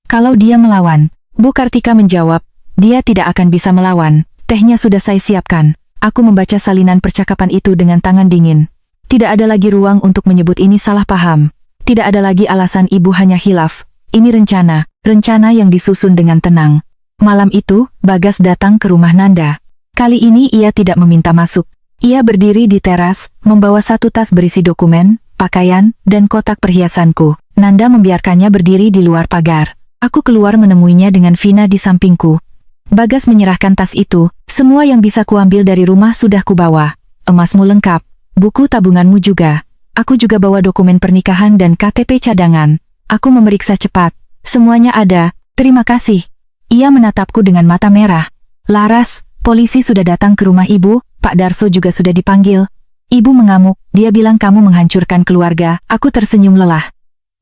kalau dia melawan. Bu Kartika menjawab, dia tidak akan bisa melawan, tehnya sudah saya siapkan. Aku membaca salinan percakapan itu dengan tangan dingin. Tidak ada lagi ruang untuk menyebut ini salah paham. Tidak ada lagi alasan ibu hanya hilaf. Ini rencana yang disusun dengan tenang. Malam itu, Bagas datang ke rumah Nanda. Kali ini ia tidak meminta masuk. Ia berdiri di teras, membawa satu tas berisi dokumen, pakaian, dan kotak perhiasanku. Nanda membiarkannya berdiri di luar pagar. Aku keluar menemuinya dengan Vina di sampingku. Bagas menyerahkan tas itu. Semua yang bisa kuambil dari rumah sudah kubawa. Emasmu lengkap. Buku tabunganmu juga. Aku juga bawa dokumen pernikahan dan KTP cadangan. Aku memeriksa cepat. Semuanya ada. Terima kasih. Ia menatapku dengan mata merah. Laras, polisi sudah datang ke rumah ibu, Pak Darso juga sudah dipanggil. Ibu mengamuk, dia bilang kamu menghancurkan keluarga. Aku tersenyum lelah.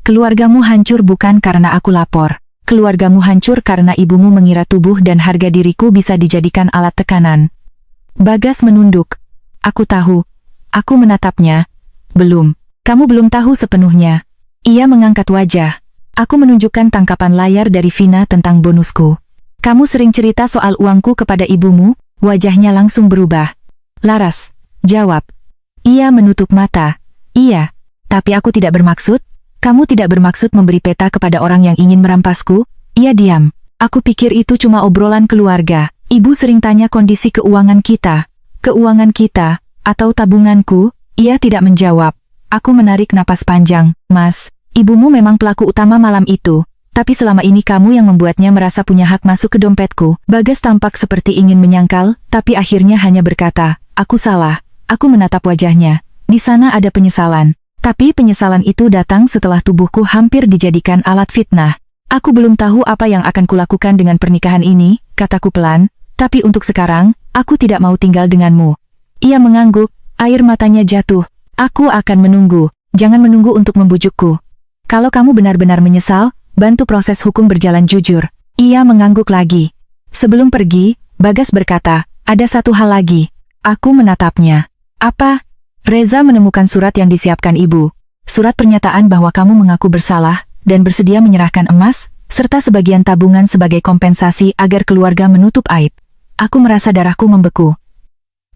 Keluargamu hancur bukan karena aku lapor. Keluargamu hancur karena ibumu mengira tubuh dan harga diriku bisa dijadikan alat tekanan. Bagas menunduk. Aku tahu. Aku menatapnya. Belum. Kamu belum tahu sepenuhnya. Ia mengangkat wajah. Aku menunjukkan tangkapan layar dari Vina tentang bonusku. Kamu sering cerita soal uangku kepada ibumu, wajahnya langsung berubah. Laras, jawab. Ia menutup mata. Iya, tapi aku tidak bermaksud. Kamu tidak bermaksud memberi peta kepada orang yang ingin merampasku? Ia diam. Aku pikir itu cuma obrolan keluarga. Ibu sering tanya kondisi keuangan kita. Keuangan kita, atau tabunganku? Ia tidak menjawab. Aku menarik napas panjang. Mas, ibumu memang pelaku utama malam itu. Tapi selama ini kamu yang membuatnya merasa punya hak masuk ke dompetku. Bagas tampak seperti ingin menyangkal, tapi akhirnya hanya berkata, aku salah. Aku menatap wajahnya. Di sana ada penyesalan. Tapi penyesalan itu datang setelah tubuhku hampir dijadikan alat fitnah. Aku belum tahu apa yang akan kulakukan dengan pernikahan ini, kataku pelan, tapi untuk sekarang, aku tidak mau tinggal denganmu. Ia mengangguk, air matanya jatuh. Aku akan menunggu, jangan menunggu untuk membujukku. Kalau kamu benar-benar menyesal, bantu proses hukum berjalan jujur. Ia mengangguk lagi. Sebelum pergi, Bagas berkata, ada satu hal lagi. Aku menatapnya. Apa? Reza menemukan surat yang disiapkan ibu. Surat pernyataan bahwa kamu mengaku bersalah dan bersedia menyerahkan emas, serta sebagian tabungan sebagai kompensasi agar keluarga menutup aib. Aku merasa darahku membeku.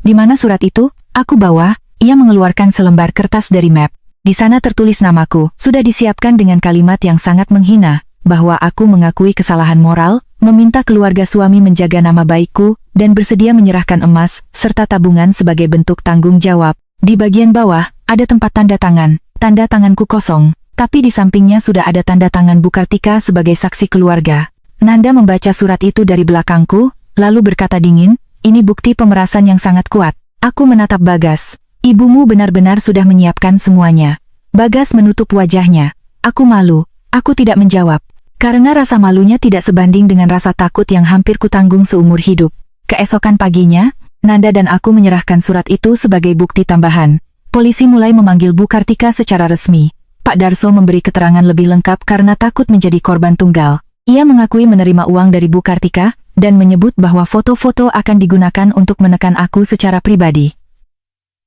Di mana surat itu? Aku bawa. Ia mengeluarkan selembar kertas dari map. Di sana tertulis namaku. Sudah disiapkan dengan kalimat yang sangat menghina, bahwa aku mengakui kesalahan moral, meminta keluarga suami menjaga nama baikku, dan bersedia menyerahkan emas, serta tabungan sebagai bentuk tanggung jawab. Di bagian bawah, ada tempat tanda tangan. Tanda tanganku kosong, tapi di sampingnya sudah ada tanda tangan Bu Kartika sebagai saksi keluarga. Nanda membaca surat itu dari belakangku, lalu berkata dingin, ini bukti pemerasan yang sangat kuat. Aku menatap Bagas. Ibumu benar-benar sudah menyiapkan semuanya. Bagas menutup wajahnya. Aku malu. Aku tidak menjawab. Karena rasa malunya tidak sebanding dengan rasa takut yang hampir kutanggung seumur hidup. Keesokan paginya, Nanda dan aku menyerahkan surat itu sebagai bukti tambahan. Polisi mulai memanggil Bu Kartika secara resmi. Pak Darso memberi keterangan lebih lengkap karena takut menjadi korban tunggal. Ia mengakui menerima uang dari Bu Kartika, dan menyebut bahwa foto-foto akan digunakan untuk menekan aku secara pribadi.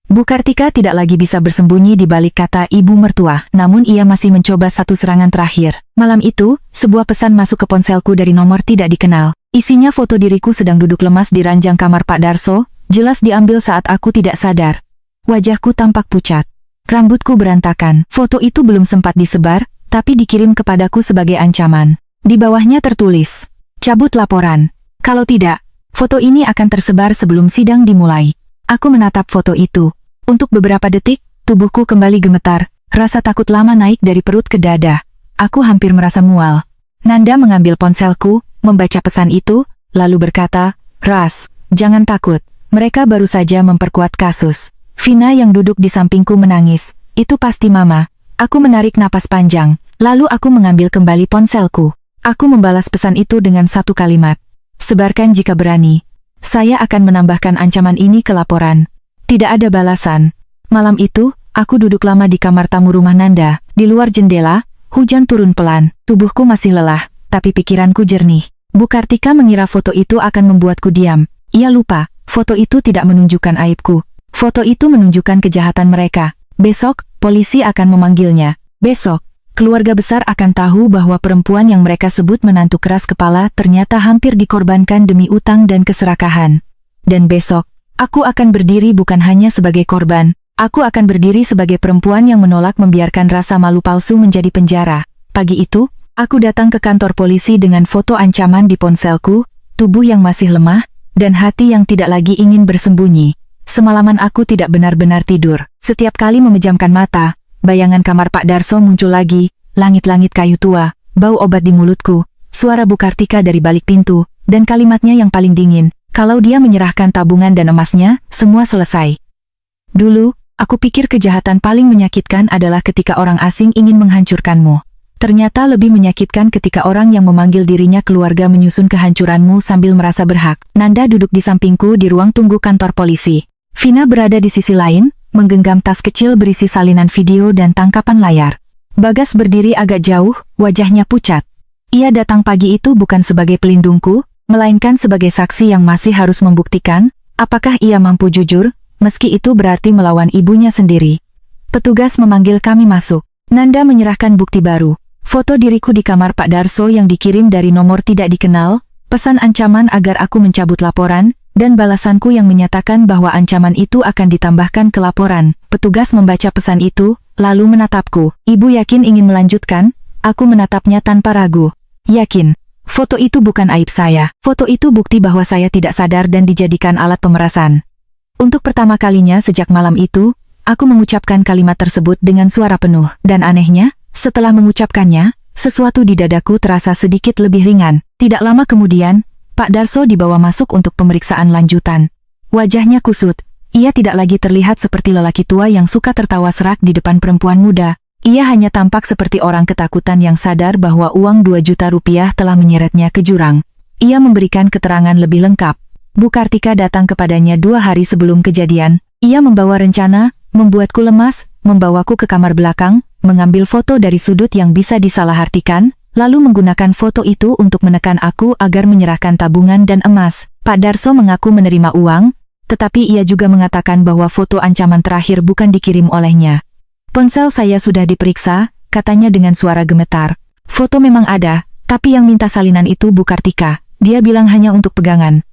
Bu Kartika tidak lagi bisa bersembunyi di balik kata ibu mertua, namun ia masih mencoba satu serangan terakhir. Malam itu, sebuah pesan masuk ke ponselku dari nomor tidak dikenal. Isinya foto diriku sedang duduk lemas di ranjang kamar Pak Darso, jelas diambil saat aku tidak sadar. Wajahku tampak pucat. Rambutku berantakan. Foto itu belum sempat disebar, tapi dikirim kepadaku sebagai ancaman. Di bawahnya tertulis, cabut laporan. Kalau tidak, foto ini akan tersebar sebelum sidang dimulai. Aku menatap foto itu. Untuk beberapa detik, tubuhku kembali gemetar. Rasa takut lama naik dari perut ke dada. Aku hampir merasa mual. Nanda mengambil ponselku, membaca pesan itu, lalu berkata, Ras, jangan takut. Mereka baru saja memperkuat kasus. Vina yang duduk di sampingku menangis. Itu pasti Mama. Aku menarik napas panjang. Lalu aku mengambil kembali ponselku. Aku membalas pesan itu dengan satu kalimat. Sebarkan jika berani. Saya akan menambahkan ancaman ini ke laporan. Tidak ada balasan. Malam itu, aku duduk lama di kamar tamu rumah Nanda. Di luar jendela, hujan turun pelan. Tubuhku masih lelah, tapi pikiranku jernih. Bu Kartika mengira foto itu akan membuatku diam. Ia lupa, foto itu tidak menunjukkan aibku. Foto itu menunjukkan kejahatan mereka. Besok, polisi akan memanggilnya. Besok, keluarga besar akan tahu bahwa perempuan yang mereka sebut menantu keras kepala ternyata hampir dikorbankan demi utang dan keserakahan. Dan besok, aku akan berdiri bukan hanya sebagai korban, aku akan berdiri sebagai perempuan yang menolak membiarkan rasa malu palsu menjadi penjara. Pagi itu, aku datang ke kantor polisi dengan foto ancaman di ponselku, tubuh yang masih lemah, dan hati yang tidak lagi ingin bersembunyi. Semalaman aku tidak benar-benar tidur. Setiap kali memejamkan mata, bayangan kamar Pak Darso muncul lagi, langit-langit kayu tua, bau obat di mulutku, suara Bu Kartika dari balik pintu, dan kalimatnya yang paling dingin, kalau dia menyerahkan tabungan dan emasnya, semua selesai. Dulu, aku pikir kejahatan paling menyakitkan adalah ketika orang asing ingin menghancurkanmu. Ternyata lebih menyakitkan ketika orang yang memanggil dirinya keluarga menyusun kehancuranmu sambil merasa berhak. Nanda duduk di sampingku di ruang tunggu kantor polisi. Vina berada di sisi lain, menggenggam tas kecil berisi salinan video dan tangkapan layar. Bagas berdiri agak jauh, wajahnya pucat. Ia datang pagi itu bukan sebagai pelindungku, melainkan sebagai saksi yang masih harus membuktikan, apakah ia mampu jujur, meski itu berarti melawan ibunya sendiri. Petugas memanggil kami masuk. Nanda menyerahkan bukti baru. Foto diriku di kamar Pak Darso yang dikirim dari nomor tidak dikenal, pesan ancaman agar aku mencabut laporan, dan balasanku yang menyatakan bahwa ancaman itu akan ditambahkan ke laporan. Petugas membaca pesan itu, lalu menatapku. Ibu yakin ingin melanjutkan? Aku menatapnya tanpa ragu. Yakin. Foto itu bukan aib saya. Foto itu bukti bahwa saya tidak sadar dan dijadikan alat pemerasan. Untuk pertama kalinya sejak malam itu, aku mengucapkan kalimat tersebut dengan suara penuh. Dan anehnya, setelah mengucapkannya, sesuatu di dadaku terasa sedikit lebih ringan. Tidak lama kemudian, Pak Darso dibawa masuk untuk pemeriksaan lanjutan. Wajahnya kusut. Ia tidak lagi terlihat seperti lelaki tua yang suka tertawa serak di depan perempuan muda. Ia hanya tampak seperti orang ketakutan yang sadar bahwa uang 2 juta rupiah telah menyeretnya ke jurang. Ia memberikan keterangan lebih lengkap. Bu Kartika datang kepadanya 2 hari sebelum kejadian. Ia membawa rencana, membuatku lemas, membawaku ke kamar belakang, mengambil foto dari sudut yang bisa disalahartikan, lalu menggunakan foto itu untuk menekan aku agar menyerahkan tabungan dan emas. Pak Darso mengaku menerima uang, tetapi ia juga mengatakan bahwa foto ancaman terakhir bukan dikirim olehnya. Ponsel saya sudah diperiksa, katanya dengan suara gemetar. Foto memang ada, tapi yang minta salinan itu Bu Kartika. Dia bilang hanya untuk pegangan.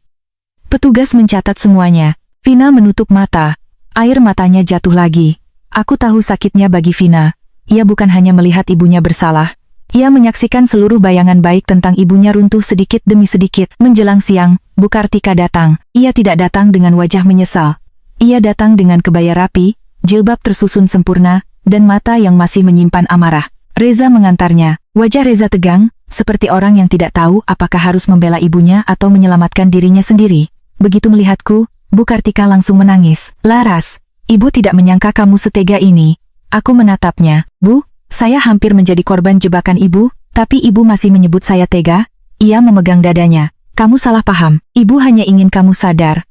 Petugas mencatat semuanya. Vina menutup mata. Air matanya jatuh lagi. Aku tahu sakitnya bagi Vina. Ia bukan hanya melihat ibunya bersalah. Ia menyaksikan seluruh bayangan baik tentang ibunya runtuh sedikit demi sedikit. Menjelang siang, Bu Kartika datang. Ia tidak datang dengan wajah menyesal. Ia datang dengan kebaya rapi, jilbab tersusun sempurna, dan mata yang masih menyimpan amarah. Reza mengantarnya. Wajah Reza tegang, seperti orang yang tidak tahu apakah harus membela ibunya atau menyelamatkan dirinya sendiri. Begitu melihatku, Bu Kartika langsung menangis. Laras, ibu tidak menyangka kamu setega ini. Aku menatapnya. Bu, saya hampir menjadi korban jebakan ibu, tapi ibu masih menyebut saya tega. Ia memegang dadanya. Kamu salah paham. Ibu hanya ingin kamu sadar.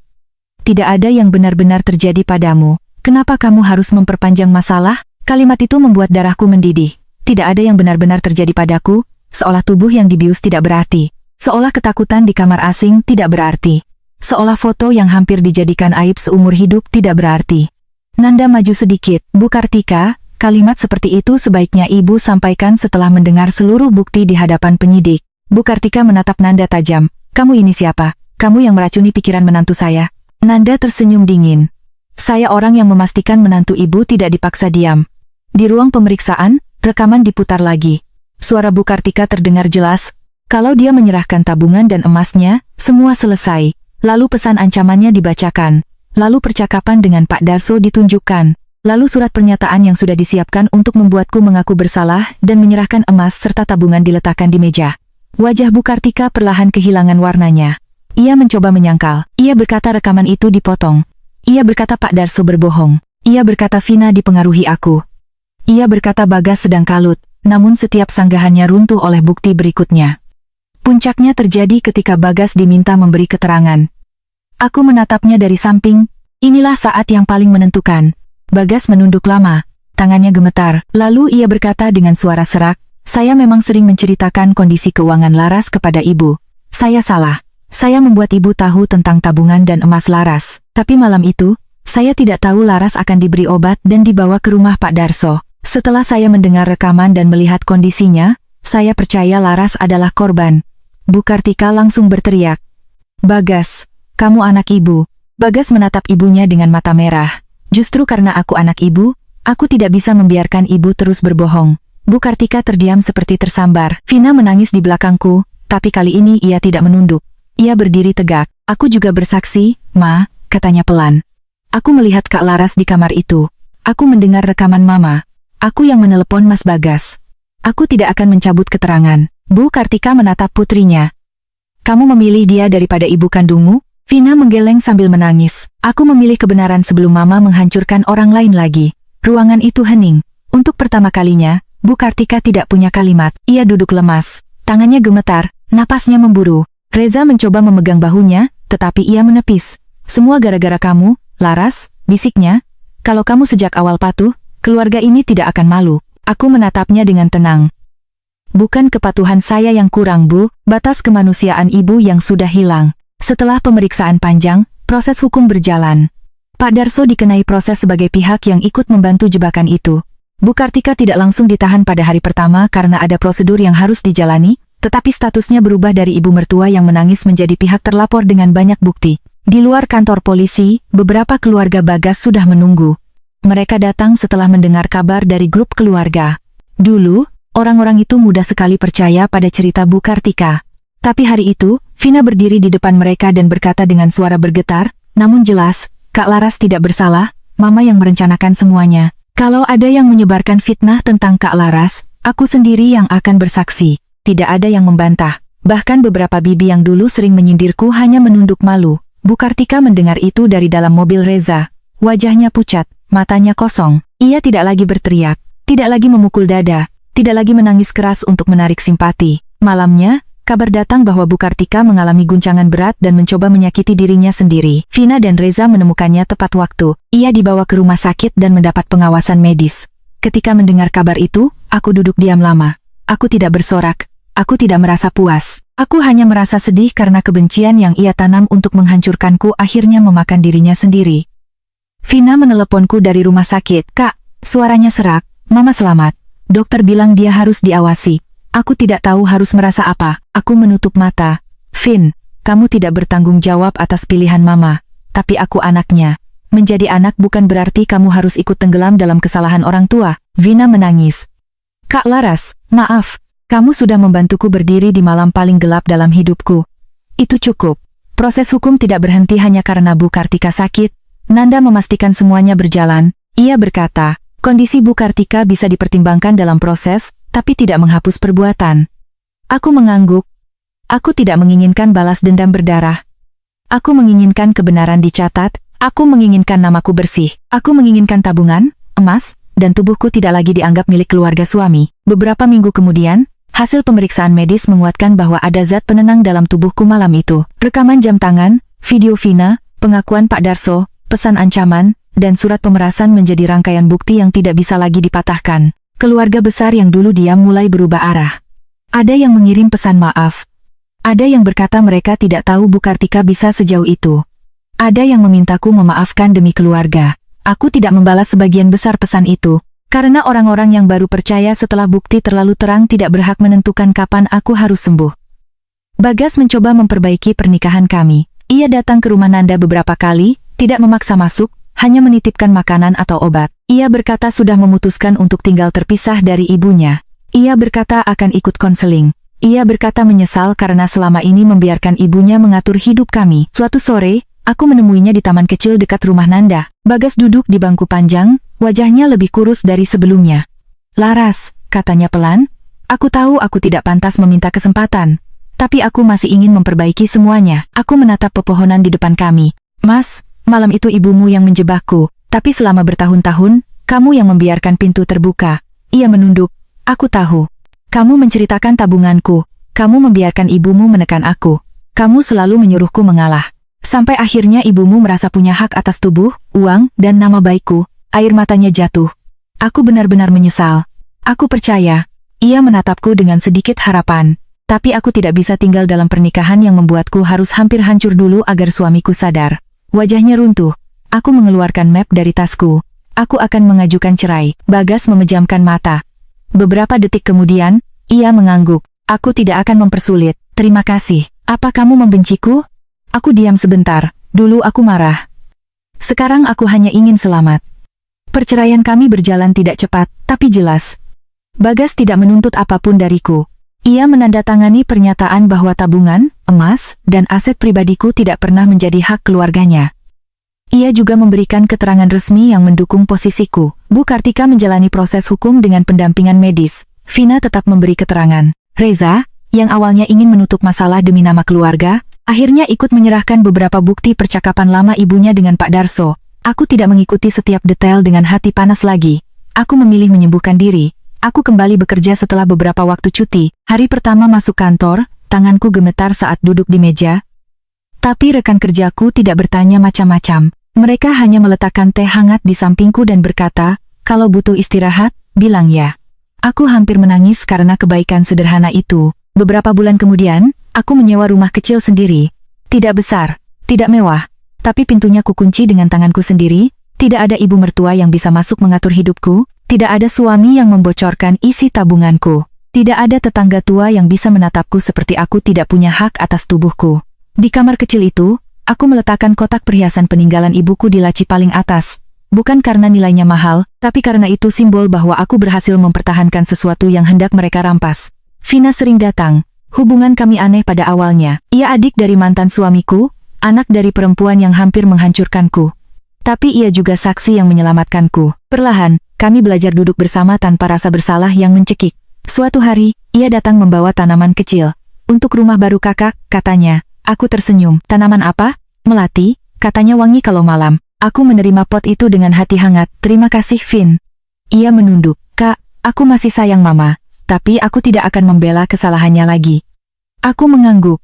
Tidak ada yang benar-benar terjadi padamu. Kenapa kamu harus memperpanjang masalah? Kalimat itu membuat darahku mendidih. Tidak ada yang benar-benar terjadi padaku, seolah tubuh yang dibius tidak berarti. Seolah ketakutan di kamar asing tidak berarti. Seolah foto yang hampir dijadikan aib seumur hidup tidak berarti. Nanda maju sedikit. Bu Kartika, kalimat seperti itu sebaiknya ibu sampaikan setelah mendengar seluruh bukti di hadapan penyidik. Bu Kartika menatap Nanda tajam. Kamu ini siapa? Kamu yang meracuni pikiran menantu saya. Nanda tersenyum dingin. Saya orang yang memastikan menantu ibu tidak dipaksa diam. Di ruang pemeriksaan, rekaman diputar lagi. Suara Bu Kartika terdengar jelas. Kalau dia menyerahkan tabungan dan emasnya, semua selesai. Lalu pesan ancamannya dibacakan. Lalu percakapan dengan Pak Darso ditunjukkan. Lalu surat pernyataan yang sudah disiapkan untuk membuatku mengaku bersalah dan menyerahkan emas serta tabungan diletakkan di meja. Wajah Bu Kartika perlahan kehilangan warnanya. Ia mencoba menyangkal. Ia berkata rekaman itu dipotong. Ia berkata Pak Darso berbohong. Ia berkata Vina dipengaruhi aku. Ia berkata Bagas sedang kalut, namun setiap sanggahannya runtuh oleh bukti berikutnya. Puncaknya terjadi ketika Bagas diminta memberi keterangan. Aku menatapnya dari samping. Inilah saat yang paling menentukan. Bagas menunduk lama. Tangannya gemetar. Lalu ia berkata dengan suara serak, saya memang sering menceritakan kondisi keuangan Laras kepada ibu. Saya salah. Saya membuat ibu tahu tentang tabungan dan emas Laras. Tapi malam itu, saya tidak tahu Laras akan diberi obat dan dibawa ke rumah Pak Darso. Setelah saya mendengar rekaman dan melihat kondisinya, saya percaya Laras adalah korban. Bu Kartika langsung berteriak. Bagas, kamu anak ibu. Bagas menatap ibunya dengan mata merah. Justru karena aku anak ibu, aku tidak bisa membiarkan ibu terus berbohong. Bu Kartika terdiam seperti tersambar. Vina menangis di belakangku, tapi kali ini ia tidak menunduk. Ia berdiri tegak. Aku juga bersaksi, Ma, katanya pelan. Aku melihat Kak Laras di kamar itu. Aku mendengar rekaman Mama. Aku yang menelepon Mas Bagas. Aku tidak akan mencabut keterangan. Bu Kartika menatap putrinya. Kamu memilih dia daripada ibu kandungmu? Vina menggeleng sambil menangis. Aku memilih kebenaran sebelum Mama menghancurkan orang lain lagi. Ruangan itu hening. Untuk pertama kalinya, Bu Kartika tidak punya kalimat. Ia duduk lemas. Tangannya gemetar, napasnya memburu. Reza mencoba memegang bahunya, tetapi ia menepis. Semua gara-gara kamu, Laras, bisiknya. Kalau kamu sejak awal patuh, keluarga ini tidak akan malu. Aku menatapnya dengan tenang. Bukan kepatuhan saya yang kurang, Bu, batas kemanusiaan ibu yang sudah hilang. Setelah pemeriksaan panjang, proses hukum berjalan. Pak Darso dikenai proses sebagai pihak yang ikut membantu jebakan itu. Bu Kartika tidak langsung ditahan pada hari pertama karena ada prosedur yang harus dijalani, tetapi statusnya berubah dari ibu mertua yang menangis menjadi pihak terlapor dengan banyak bukti. Di luar kantor polisi, beberapa keluarga Bagas sudah menunggu. Mereka datang setelah mendengar kabar dari grup keluarga. Dulu, orang-orang itu mudah sekali percaya pada cerita Bu Kartika. Tapi hari itu, Vina berdiri di depan mereka dan berkata dengan suara bergetar, namun jelas, Kak Laras tidak bersalah, Mama yang merencanakan semuanya. Kalau ada yang menyebarkan fitnah tentang Kak Laras, aku sendiri yang akan bersaksi. Tidak ada yang membantah. Bahkan beberapa bibi yang dulu sering menyindirku hanya menunduk malu. Bu Kartika mendengar itu dari dalam mobil Reza. Wajahnya pucat, matanya kosong. Ia tidak lagi berteriak, tidak lagi memukul dada, tidak lagi menangis keras untuk menarik simpati. Malamnya, kabar datang bahwa Bu Kartika mengalami guncangan berat dan mencoba menyakiti dirinya sendiri. Vina dan Reza menemukannya tepat waktu. Ia dibawa ke rumah sakit dan mendapat pengawasan medis. Ketika mendengar kabar itu, aku duduk diam lama. Aku tidak bersorak. Aku tidak merasa puas. Aku hanya merasa sedih karena kebencian yang ia tanam untuk menghancurkanku akhirnya memakan dirinya sendiri. Vina meneleponku dari rumah sakit. Kak, suaranya serak. Mama selamat. Dokter bilang dia harus diawasi. Aku tidak tahu harus merasa apa. Aku menutup mata. Vin, kamu tidak bertanggung jawab atas pilihan Mama. Tapi aku anaknya. Menjadi anak bukan berarti kamu harus ikut tenggelam dalam kesalahan orang tua. Vina menangis. Kak Laras, maaf. Kamu sudah membantuku berdiri di malam paling gelap dalam hidupku. Itu cukup. Proses hukum tidak berhenti hanya karena Bu Kartika sakit. Nanda memastikan semuanya berjalan. Ia berkata, kondisi Bu Kartika bisa dipertimbangkan dalam proses, tapi tidak menghapus perbuatan. Aku mengangguk. Aku tidak menginginkan balas dendam berdarah. Aku menginginkan kebenaran dicatat. Aku menginginkan namaku bersih. Aku menginginkan tabungan, emas, dan tubuhku tidak lagi dianggap milik keluarga suami. Beberapa minggu kemudian, hasil pemeriksaan medis menguatkan bahwa ada zat penenang dalam tubuhku malam itu. Rekaman jam tangan, video Vina, pengakuan Pak Darso, pesan ancaman, dan surat pemerasan menjadi rangkaian bukti yang tidak bisa lagi dipatahkan. Keluarga besar yang dulu diam mulai berubah arah. Ada yang mengirim pesan maaf. Ada yang berkata mereka tidak tahu Bu Kartika bisa sejauh itu. Ada yang memintaku memaafkan demi keluarga. Aku tidak membalas sebagian besar pesan itu. Karena orang-orang yang baru percaya setelah bukti terlalu terang tidak berhak menentukan kapan aku harus sembuh. Bagas mencoba memperbaiki pernikahan kami. Ia datang ke rumah Nanda beberapa kali, tidak memaksa masuk, hanya menitipkan makanan atau obat. Ia berkata sudah memutuskan untuk tinggal terpisah dari ibunya. Ia berkata akan ikut konseling. Ia berkata menyesal karena selama ini membiarkan ibunya mengatur hidup kami. Suatu sore, aku menemuinya di taman kecil dekat rumah Nanda. Bagas duduk di bangku panjang. Wajahnya lebih kurus dari sebelumnya. Laras, katanya pelan, aku tahu aku tidak pantas meminta kesempatan, tapi aku masih ingin memperbaiki semuanya. Aku menatap pepohonan di depan kami. Mas, malam itu ibumu yang menjebakku, tapi selama bertahun-tahun, kamu yang membiarkan pintu terbuka. Ia menunduk. Aku tahu. Kamu menceritakan tabunganku. Kamu membiarkan ibumu menekan aku. Kamu selalu menyuruhku mengalah. Sampai akhirnya ibumu merasa punya hak atas tubuh, uang, dan nama baikku. Air matanya jatuh. Aku benar-benar menyesal. Aku percaya. Ia menatapku dengan sedikit harapan. Tapi aku tidak bisa tinggal dalam pernikahan yang membuatku harus hampir hancur dulu agar suamiku sadar. Wajahnya runtuh. Aku mengeluarkan map dari tasku. Aku akan mengajukan cerai. Bagas memejamkan mata. Beberapa detik kemudian, ia mengangguk. Aku tidak akan mempersulit. Terima kasih. Apa kamu membenciku? Aku diam sebentar. Dulu aku marah. Sekarang aku hanya ingin selamat. Perceraian kami berjalan tidak cepat, tapi jelas. Bagas tidak menuntut apapun dariku. Ia menandatangani pernyataan bahwa tabungan, emas, dan aset pribadiku tidak pernah menjadi hak keluarganya. Ia juga memberikan keterangan resmi yang mendukung posisiku. Bu Kartika menjalani proses hukum dengan pendampingan medis. Vina tetap memberi keterangan. Reza, yang awalnya ingin menutup masalah demi nama keluarga, akhirnya ikut menyerahkan beberapa bukti percakapan lama ibunya dengan Pak Darso. Aku tidak mengikuti setiap detail dengan hati panas lagi. Aku memilih menyembuhkan diri. Aku kembali bekerja setelah beberapa waktu cuti. Hari pertama masuk kantor, tanganku gemetar saat duduk di meja. Tapi rekan kerjaku tidak bertanya macam-macam. Mereka hanya meletakkan teh hangat di sampingku dan berkata, kalau butuh istirahat, bilang ya. Aku hampir menangis karena kebaikan sederhana itu. Beberapa bulan kemudian, aku menyewa rumah kecil sendiri. Tidak besar, tidak mewah. Tapi pintunya kukunci dengan tanganku sendiri, tidak ada ibu mertua yang bisa masuk mengatur hidupku, tidak ada suami yang membocorkan isi tabunganku, tidak ada tetangga tua yang bisa menatapku seperti aku tidak punya hak atas tubuhku. Di kamar kecil itu, aku meletakkan kotak perhiasan peninggalan ibuku di laci paling atas, bukan karena nilainya mahal, tapi karena itu simbol bahwa aku berhasil mempertahankan sesuatu yang hendak mereka rampas. Vina sering datang, hubungan kami aneh pada awalnya, ia adik dari mantan suamiku, anak dari perempuan yang hampir menghancurkanku. Tapi ia juga saksi yang menyelamatkanku. Perlahan, kami belajar duduk bersama tanpa rasa bersalah yang mencekik. Suatu hari, ia datang membawa tanaman kecil. Untuk rumah baru kakak, katanya. Aku tersenyum. Tanaman apa? Melati, katanya wangi kalau malam. Aku menerima pot itu dengan hati hangat. Terima kasih, Vin. Ia menunduk. Kak, aku masih sayang mama. Tapi aku tidak akan membela kesalahannya lagi. Aku mengangguk.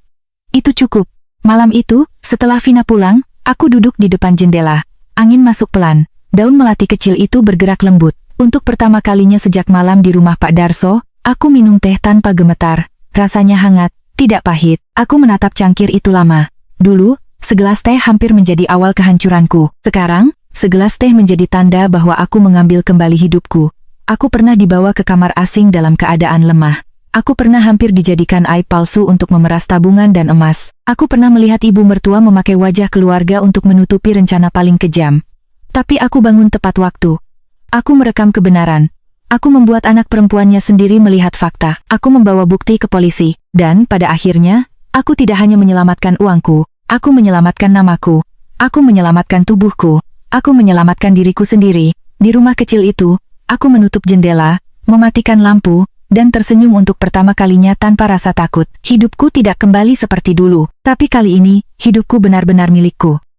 Itu cukup. Malam itu, setelah Vina pulang, aku duduk di depan jendela. Angin masuk pelan. Daun melati kecil itu bergerak lembut. Untuk pertama kalinya sejak malam di rumah Pak Darso, aku minum teh tanpa gemetar. Rasanya hangat, Tidak pahit. Aku menatap cangkir itu lama. Dulu, segelas teh hampir menjadi awal kehancuranku. Sekarang, segelas teh menjadi tanda bahwa aku mengambil kembali hidupku. Aku pernah dibawa ke kamar asing dalam keadaan lemah. Aku pernah hampir dijadikan aib palsu untuk memeras tabungan dan emas. Aku pernah melihat ibu mertua memakai wajah keluarga untuk menutupi rencana paling kejam. Tapi aku bangun tepat waktu. Aku merekam kebenaran. Aku membuat anak perempuannya sendiri melihat fakta. Aku membawa bukti ke polisi. Dan pada akhirnya, aku tidak hanya menyelamatkan uangku, aku menyelamatkan namaku. Aku menyelamatkan tubuhku. Aku menyelamatkan diriku sendiri. Di rumah kecil itu, aku menutup jendela, mematikan lampu, dan tersenyum untuk pertama kalinya tanpa rasa takut. Hidupku tidak kembali seperti dulu, tapi kali ini, hidupku benar-benar milikku.